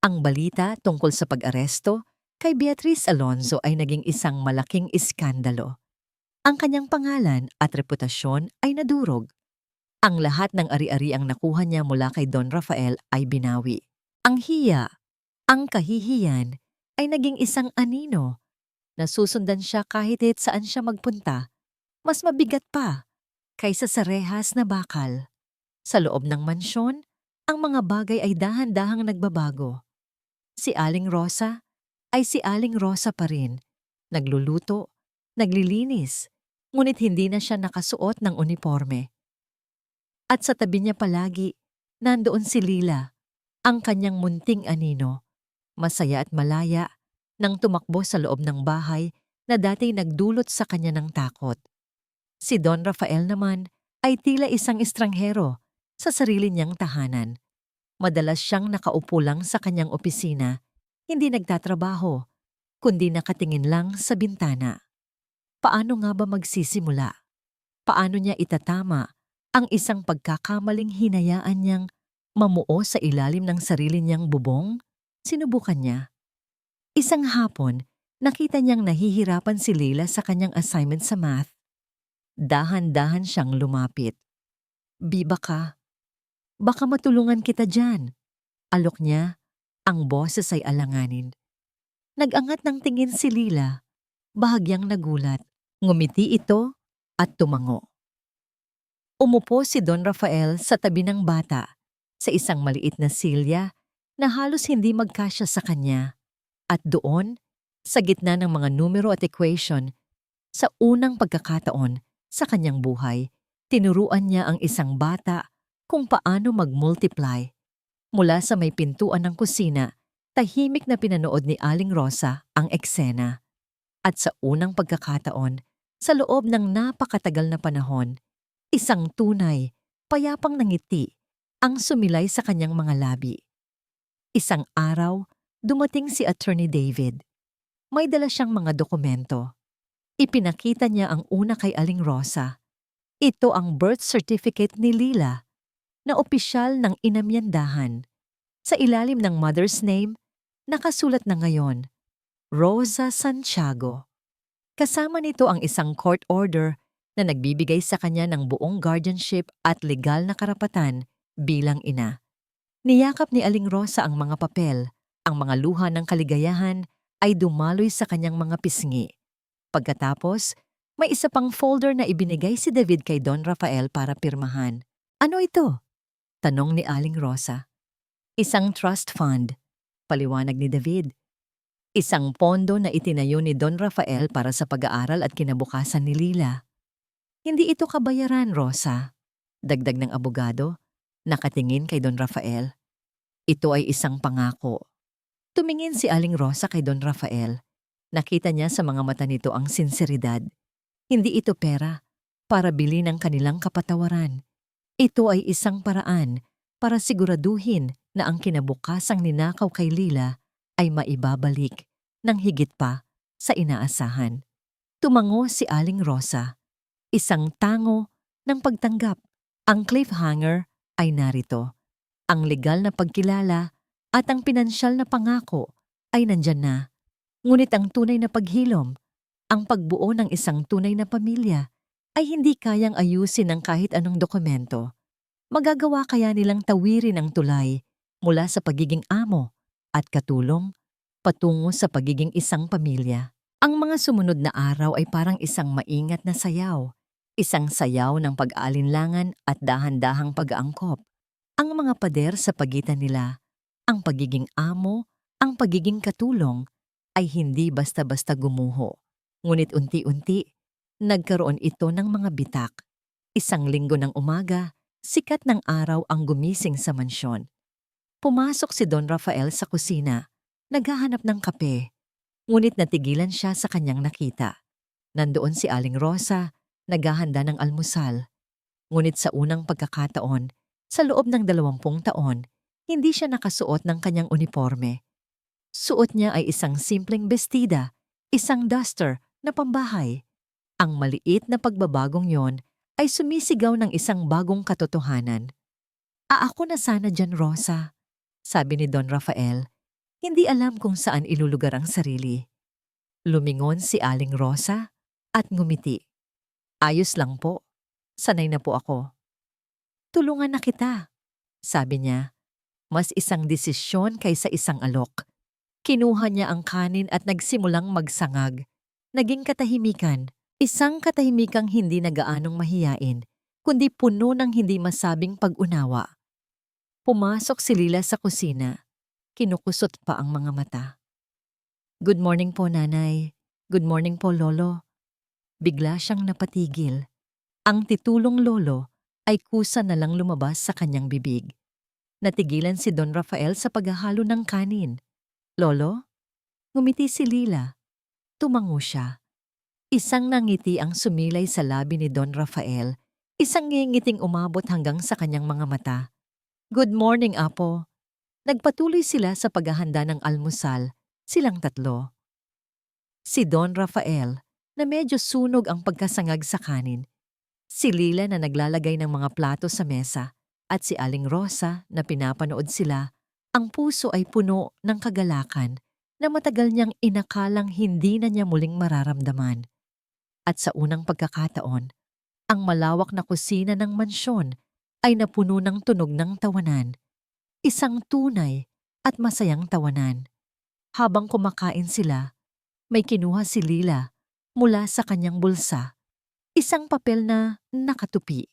Ang balita tungkol sa pag-aresto kay Beatrice Alonzo ay naging isang malaking iskandalo. Ang kanyang pangalan at reputasyon ay nadurog. Ang lahat ng ari-ariang nakuha niya mula kay Don Rafael ay binawi. Ang hiya, ang kahihiyan ay naging isang anino. Nasusundan siya kahit saan siya magpunta. Mas mabigat pa kaysa sa rehas na bakal. Sa loob ng mansyon, ang mga bagay ay dahan-dahang nagbabago. Si Aling Rosa ay si Aling Rosa pa rin. Nagluluto, naglilinis, ngunit hindi na siya nakasuot ng uniforme. At sa tabi niya palagi, nandoon si Lila, ang kanyang munting anino, masaya at malaya, nang tumakbo sa loob ng bahay na dati nagdulot sa kanya ng takot. Si Don Rafael naman ay tila isang estranghero sa sarili niyang tahanan. Madalas siyang nakaupo lang sa kanyang opisina, hindi nagtatrabaho, kundi nakatingin lang sa bintana. Paano nga ba magsisimula? Paano niya itatama ang isang pagkakamaling hinayaan niyang mamuo sa ilalim ng sarili niyang bubong? Sinubukan niya. Isang hapon, nakita niyang nahihirapan si Leila sa kanyang assignment sa math. Dahan-dahan siyang lumapit. "Biba ka. Baka matulungan kita dyan." Alok niya, ang boses ay alanganin. Nag-angat ng tingin si Lila, bahagyang nagulat. Ngumiti ito at tumango. Umupo si Don Rafael sa tabi ng bata, sa isang maliit na silya na halos hindi magkasya sa kanya. At doon, sa gitna ng mga numero at equation, sa unang pagkakataon sa kanyang buhay, tinuruan niya ang isang bata kung paano mag-multiply. Mula sa may pintuan ng kusina, tahimik na pinanood ni Aling Rosa ang eksena. At sa unang pagkakataon, sa loob ng napakatagal na panahon, isang tunay, payapang ngiti ang sumilay sa kanyang mga labi. Isang araw, dumating si Attorney David. May dala siyang mga dokumento. Ipinakita niya ang una kay Aling Rosa. Ito ang birth certificate ni Lila, na opisyal ng inamyandahan. Sa ilalim ng mother's name, nakasulat na ngayon, Rosa Santiago. Kasama nito ang isang court order na nagbibigay sa kanya ng buong guardianship at legal na karapatan bilang ina. Niyakap ni Aling Rosa ang mga papel, ang mga luha ng kaligayahan ay dumaloy sa kanyang mga pisngi. Pagkatapos, may isa pang folder na ibinigay si David kay Don Rafael para pirmahan. "Ano ito?" tanong ni Aling Rosa. "Isang trust fund," paliwanag ni David. Isang pondo na itinayo ni Don Rafael para sa pag-aaral at kinabukasan ni Lila. "Hindi ito kabayaran, Rosa," dagdag ng abogado, nakatingin kay Don Rafael. "Ito ay isang pangako." Tumingin si Aling Rosa kay Don Rafael. Nakita niya sa mga mata nito ang sinseridad. Hindi ito pera para bilhin ang kanilang kapatawaran. Ito ay isang paraan para siguraduhin na ang kinabukasang ninakaw kay Lila ay maibabalik ng higit pa sa inaasahan. Tumango si Aling Rosa. Isang tango ng pagtanggap. Ang cliffhanger ay narito. Ang legal na pagkilala at ang pinansyal na pangako ay nandyan na. Ngunit ang tunay na paghilom, ang pagbuo ng isang tunay na pamilya, ay hindi kayang ayusin ng kahit anong dokumento. Magagawa kaya nilang tawirin ang tulay mula sa pagiging amo at katulong patungo sa pagiging isang pamilya. Ang mga sumunod na araw ay parang isang maingat na sayaw. Isang sayaw ng pag-aalinlangan at dahan-dahang pag-aangkop. Ang mga pader sa pagitan nila, ang pagiging amo, ang pagiging katulong, ay hindi basta-basta gumuho. Ngunit unti-unti, nagkaroon ito ng mga bitak. Isang linggo ng umaga, sikat ng araw ang gumising sa mansyon. Pumasok si Don Rafael sa kusina, naghahanap ng kape. Ngunit natigilan siya sa kanyang nakita. Nandoon si Aling Rosa, naghahanda ng almusal. Ngunit sa unang pagkakataon, sa loob ng 20 taon, hindi siya nakasuot ng kanyang uniforme. Suot niya ay isang simpleng bestida, isang duster na pambahay. Ang maliit na pagbabagong yon ay sumisigaw ng isang bagong katotohanan. Ako na sana dyan, Rosa, sabi ni Don Rafael. Hindi alam kung saan ilulugar ang sarili. Lumingon si Aling Rosa at ngumiti. Ayos lang po. Sanay na po ako. Tulungan na kita, sabi niya. Mas isang desisyon kaysa isang alok. Kinuha niya ang kanin at nagsimulang magsangag. Naging katahimikan, isang katahimikang hindi na gaanong mahiyain, kundi puno ng hindi masabing pag-unawa. Pumasok si Lila sa kusina. Kinukusot pa ang mga mata. Good morning po, Nanay. Good morning po, Lolo. Bigla siyang napatigil. Ang titulong lolo ay kusa na lang lumabas sa kanyang bibig. Natigilan si Don Rafael sa paghahalo ng kanin. Lolo? Ngumiti si Lila. Tumango siya. Isang nangiti ang sumilay sa labi ni Don Rafael. Isang ngingiting umabot hanggang sa kanyang mga mata. Good morning, Apo. Nagpatuloy sila sa paghahanda ng almusal, silang tatlo. Si Don Rafael, na medyo sunog ang pagkasangag sa kanin. Si Lila na naglalagay ng mga plato sa mesa. At si Aling Rosa na pinapanood sila, ang puso ay puno ng kagalakan na matagal niyang inakalang hindi na niya muling mararamdaman. At sa unang pagkakataon, ang malawak na kusina ng mansyon ay napuno ng tunog ng tawanan. Isang tunay at masayang tawanan. Habang kumakain sila, may kinuha si Lila mula sa kanyang bulsa. Isang papel na nakatupi.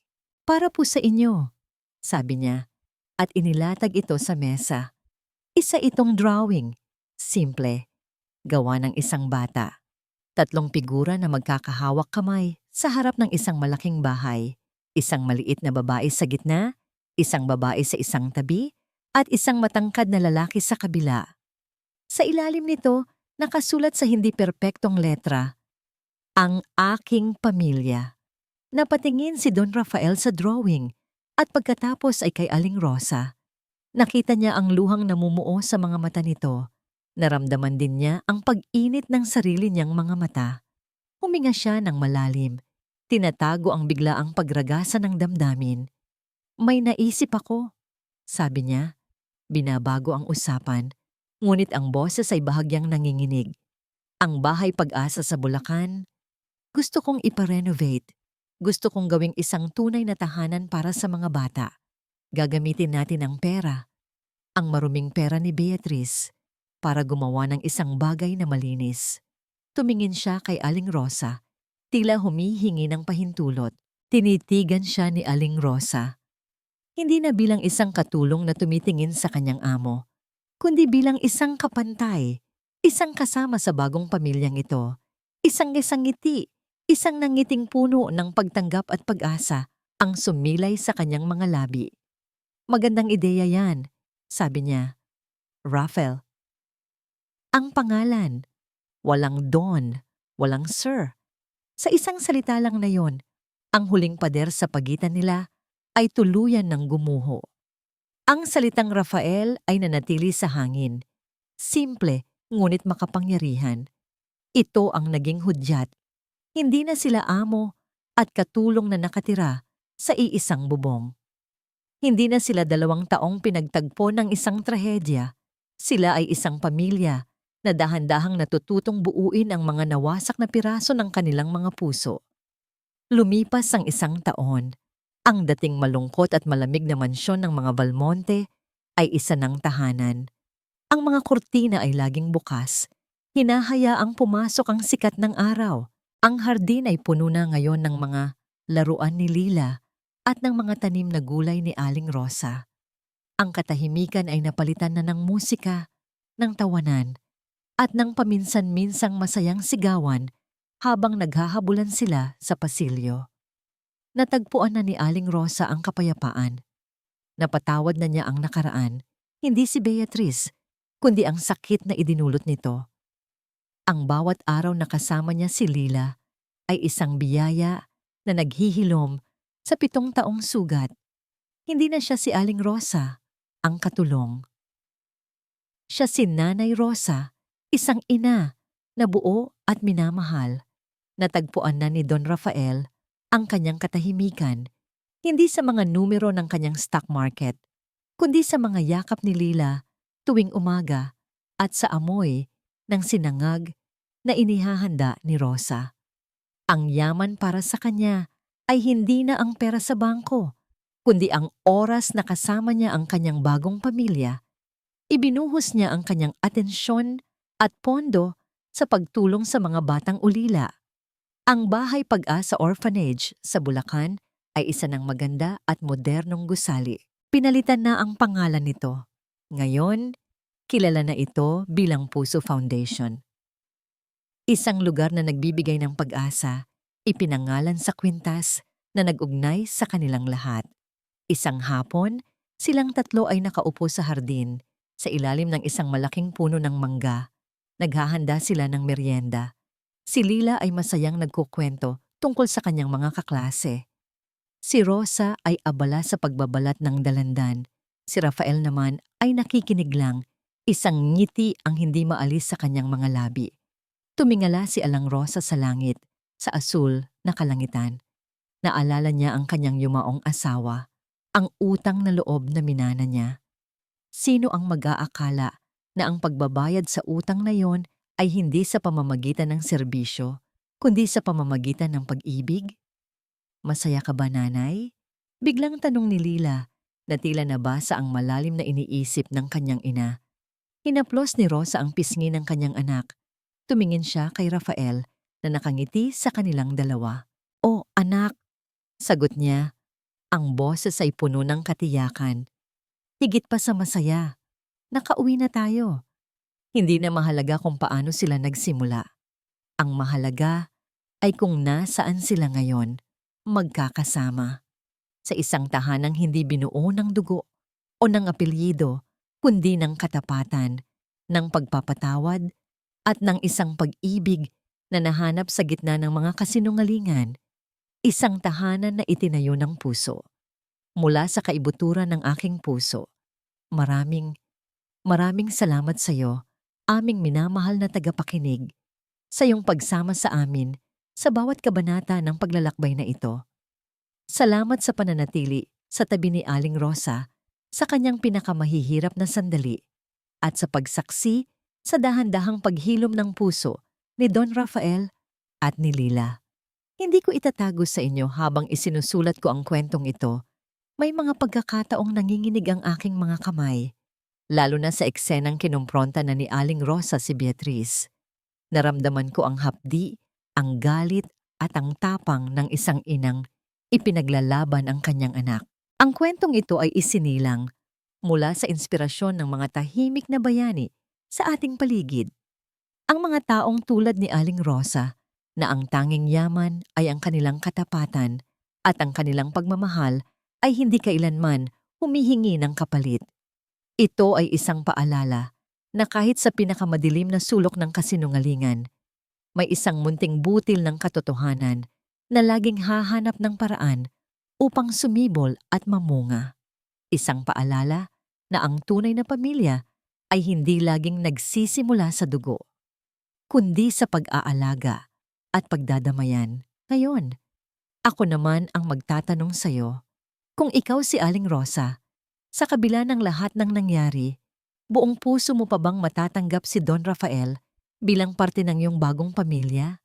Para po sa inyo, sabi niya, at inilatag ito sa mesa. Isa itong drawing, simple, gawa ng isang bata. 3 figura na magkakahawak kamay sa harap ng isang malaking bahay. Isang maliit na babae sa gitna, isang babae sa isang tabi, at isang matangkad na lalaki sa kabila. Sa ilalim nito, nakasulat sa hindi perpektong letra, ang aking pamilya. Napatingin si Don Rafael sa drawing at pagkatapos ay kay Aling Rosa. Nakita niya ang luhang namumuo sa mga mata nito. Naramdaman din niya ang pag-init ng sarili niyang mga mata. Huminga siya ng malalim. Tinatago ang biglaang pagragasa ng damdamin. May naisip ako, sabi niya. Binabago ang usapan, ngunit ang boses ay bahagyang nanginginig. Ang bahay Pag-asa sa Bulacan, gusto kong ipa-renovate. Gusto kong gawing isang tunay na tahanan para sa mga bata. Gagamitin natin ang pera, ang maruming pera ni Beatrice, para gumawa ng isang bagay na malinis. Tumingin siya kay Aling Rosa, tila humihingi ng pahintulot. Tinitigan siya ni Aling Rosa. Hindi na bilang isang katulong na tumitingin sa kanyang amo, kundi bilang isang kapantay, isang kasama sa bagong pamilyang ito, isang ngiti, isang nangiting puno ng pagtanggap at pag-asa ang sumilay sa kanyang mga labi. Magandang ideya yan, sabi niya. Rafael. Ang pangalan, walang Don, walang Sir. Sa isang salita lang na yon, ang huling pader sa pagitan nila ay tuluyan ng gumuho. Ang salitang Rafael ay nanatili sa hangin. Simple, ngunit makapangyarihan. Ito ang naging hudyat. Hindi na sila amo at katulong na nakatira sa iisang bubong. Hindi na sila 2 taong pinagtagpo ng isang trahedya. Sila ay isang pamilya na dahan-dahang natututong buuin ang mga nawasak na piraso ng kanilang mga puso. Lumipas ang 1 taon. Ang dating malungkot at malamig na mansyon ng mga Valmonte ay isa ng tahanan. Ang mga kurtina ay laging bukas. Hinahayaang pumasok ang sikat ng araw. Ang hardin ay puno na ngayon ng mga laruan ni Lila at ng mga tanim na gulay ni Aling Rosa. Ang katahimikan ay napalitan na ng musika, ng tawanan, at ng paminsan-minsang masayang sigawan habang naghahabulan sila sa pasilyo. Natagpuan na ni Aling Rosa ang kapayapaan. Napatawad na niya ang nakaraan, hindi si Beatrice, kundi ang sakit na idinulot nito. Ang bawat araw na kasama niya si Lila ay isang biyaya na naghihilom sa 7 taong sugat. Hindi na siya si Aling Rosa, ang katulong. Siya si Nanay Rosa, isang ina na buo at minamahal. Natagpuan na ni Don Rafael ang kanyang katahimikan, hindi sa mga numero ng kanyang stock market, kundi sa mga yakap ni Lila tuwing umaga at sa amoy ng sinangag na inihahanda ni Rosa. Ang yaman para sa kanya ay hindi na ang pera sa bangko, kundi ang oras na kasama niya ang kanyang bagong pamilya. Ibinuhos niya ang kanyang atensyon at pondo sa pagtulong sa mga batang ulila. Ang Bahay Pag-asa Orphanage sa Bulacan ay isa ng maganda at modernong gusali. Pinalitan na ang pangalan nito. Ngayon, kilala na ito bilang Puso Foundation. Isang lugar na nagbibigay ng pag-asa, ipinangalan sa kwintas na nag-ugnay sa kanilang lahat. Isang hapon, silang 3 ay nakaupo sa hardin, sa ilalim ng isang malaking puno ng mangga. Naghahanda sila ng merienda. Si Lila ay masayang nagkukwento tungkol sa kanyang mga kaklase. Si Rosa ay abala sa pagbabalat ng dalandan. Si Rafael naman ay nakikinig lang, isang ngiti ang hindi maalis sa kanyang mga labi. Tumingala si Aling Rosa sa langit, sa asul na kalangitan. Naalala niya ang kanyang yumaong asawa, ang utang na loob na minana niya. Sino ang mag-aakala na ang pagbabayad sa utang na yon ay hindi sa pamamagitan ng serbisyo, kundi sa pamamagitan ng pag-ibig? Masaya ka ba, nanay? Biglang tanong ni Lila, na tila nabasa ang malalim na iniisip ng kanyang ina. Hinaplos ni Rosa ang pisngi ng kanyang anak. Tumingin siya kay Rafael na nakangiti sa kanilang dalawa. "Oh, anak," sagot niya. Ang boses ay puno ng katiyakan. Higit pa sa masaya, nakauwi na tayo. Hindi na mahalaga kung paano sila nagsimula. Ang mahalaga ay kung nasaan sila ngayon, magkakasama. Sa isang tahanang hindi binuo ng dugo o ng apelyido, kundi ng katapatan, ng pagpapatawad, at ng isang pag-ibig na nahanap sa gitna ng mga kasinungalingan. Isang tahanan na itinayo ng puso. Mula sa kaibuturan ng aking puso, maraming salamat sa iyo, aming minamahal na tagapakinig, sa iyong pagsama sa amin sa bawat kabanata ng paglalakbay na ito. Salamat sa pananatili sa tabi ni Aling Rosa sa kanyang pinakamahihirap na sandali at sa pagsaksi sa dahan-dahang paghilom ng puso ni Don Rafael at ni Lila. Hindi ko itatago sa inyo habang isinusulat ko ang kwentong ito. May mga pagkakataong nanginginig ang aking mga kamay, lalo na sa eksenang kinumpronta na ni Aling Rosa si Beatriz. Naramdaman ko ang hapdi, ang galit at ang tapang ng isang inang ipinaglalaban ang kanyang anak. Ang kwentong ito ay isinilang mula sa inspirasyon ng mga tahimik na bayani sa ating paligid. Ang mga taong tulad ni Aling Rosa na ang tanging yaman ay ang kanilang katapatan at ang kanilang pagmamahal ay hindi kailanman humihingi ng kapalit. Ito ay isang paalala na kahit sa pinakamadilim na sulok ng kasinungalingan, may isang munting butil ng katotohanan na laging hahanap ng paraan upang sumibol at mamunga. Isang paalala na ang tunay na pamilya ay hindi laging nagsisimula sa dugo, kundi sa pag-aalaga at pagdadamayan. Ngayon, ako naman ang magtatanong sa iyo, kung ikaw si Aling Rosa, sa kabila ng lahat ng nangyari, buong puso mo pa bang matatanggap si Don Rafael bilang parte ng iyong bagong pamilya?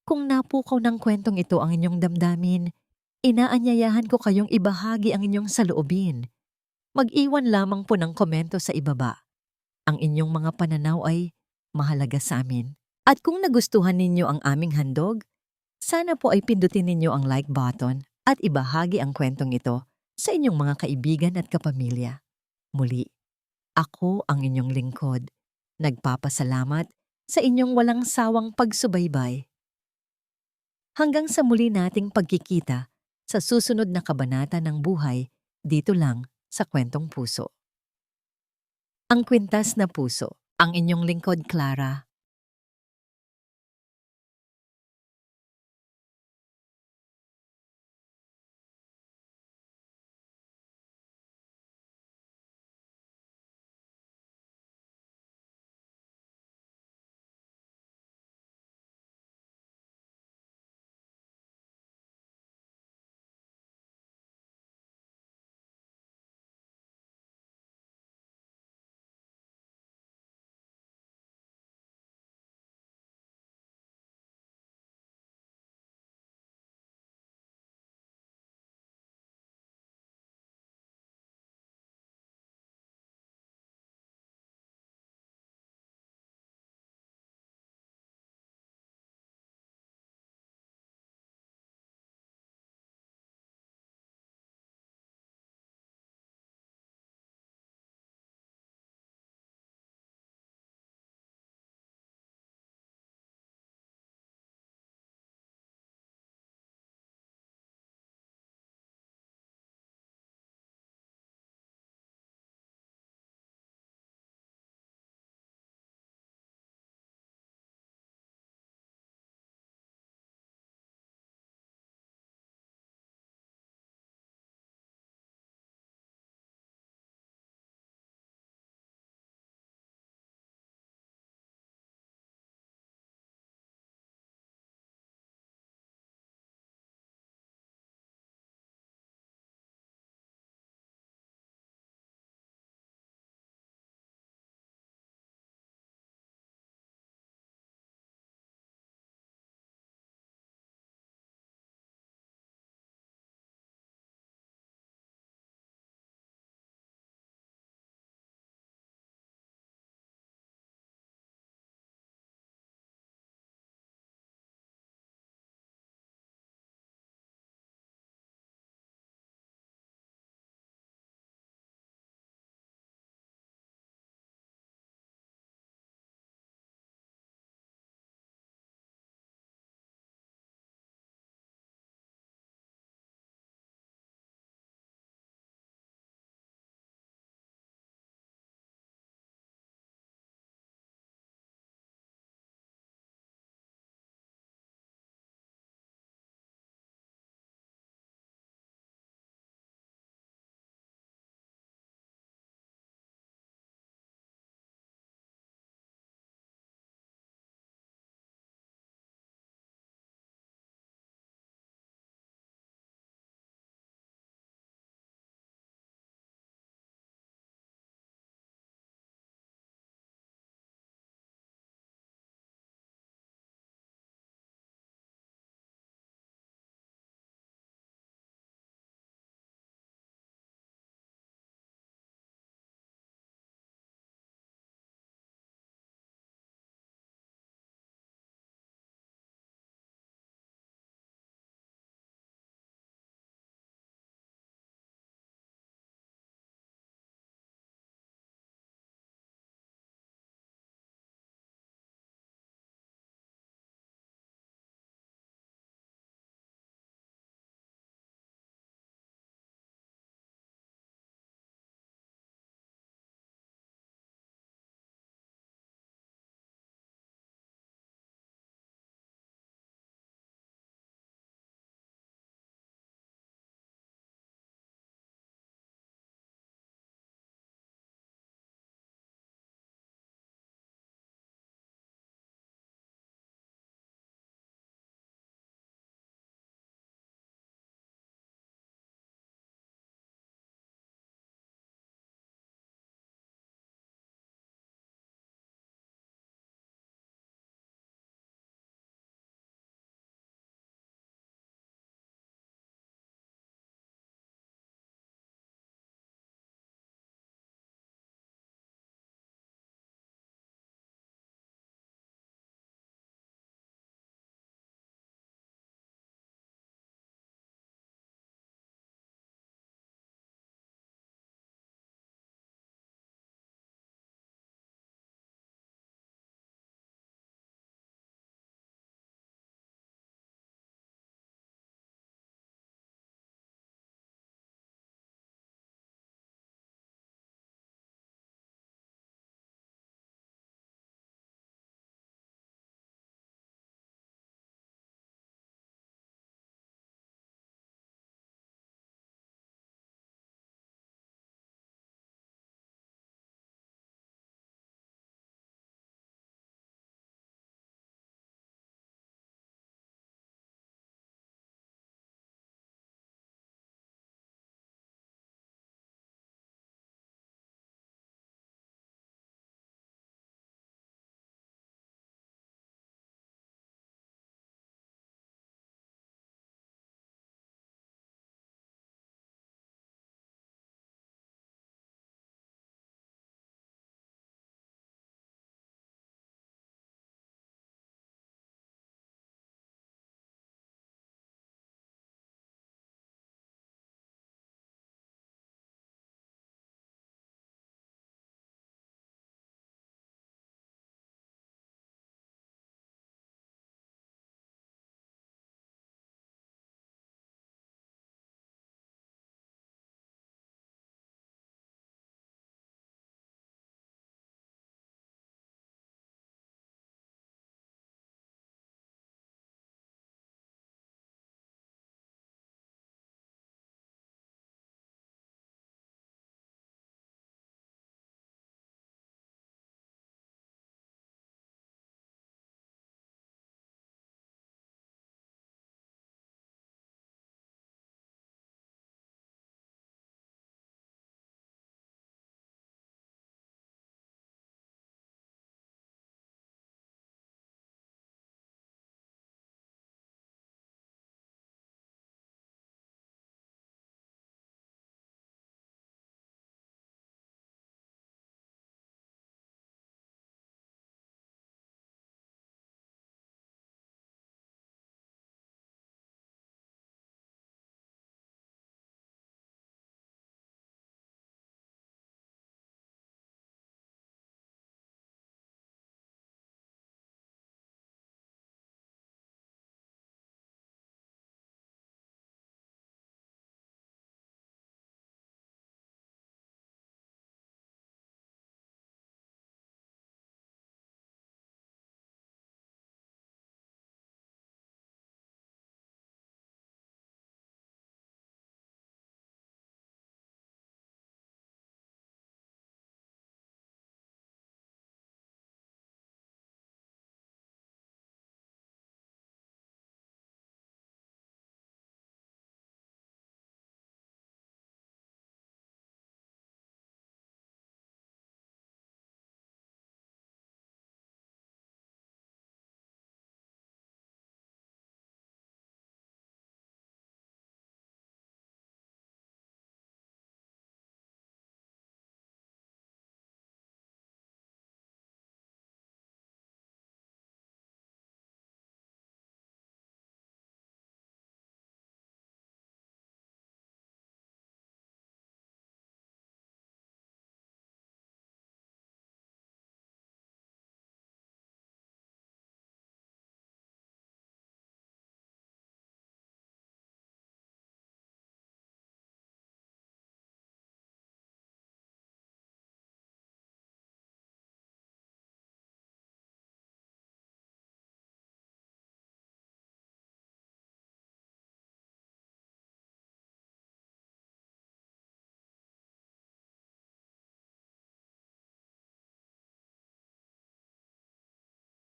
Kung napukaw ng kwentong ito ang inyong damdamin, inaanyayahan ko kayong ibahagi ang inyong saloobin. Mag-iwan lamang po ng komento sa ibaba. Ang inyong mga pananaw ay mahalaga sa amin. At kung nagustuhan ninyo ang aming handog, sana po ay pindutin ninyo ang like button at ibahagi ang kwentong ito sa inyong mga kaibigan at kapamilya. Muli, ako ang inyong lingkod. Nagpapasalamat sa inyong walang sawang pagsubaybay. Hanggang sa muli nating pagkikita sa susunod na kabanata ng buhay dito lang sa Kwentong Puso. Ang Kwintas na Puso, ang inyong lingkod Clara.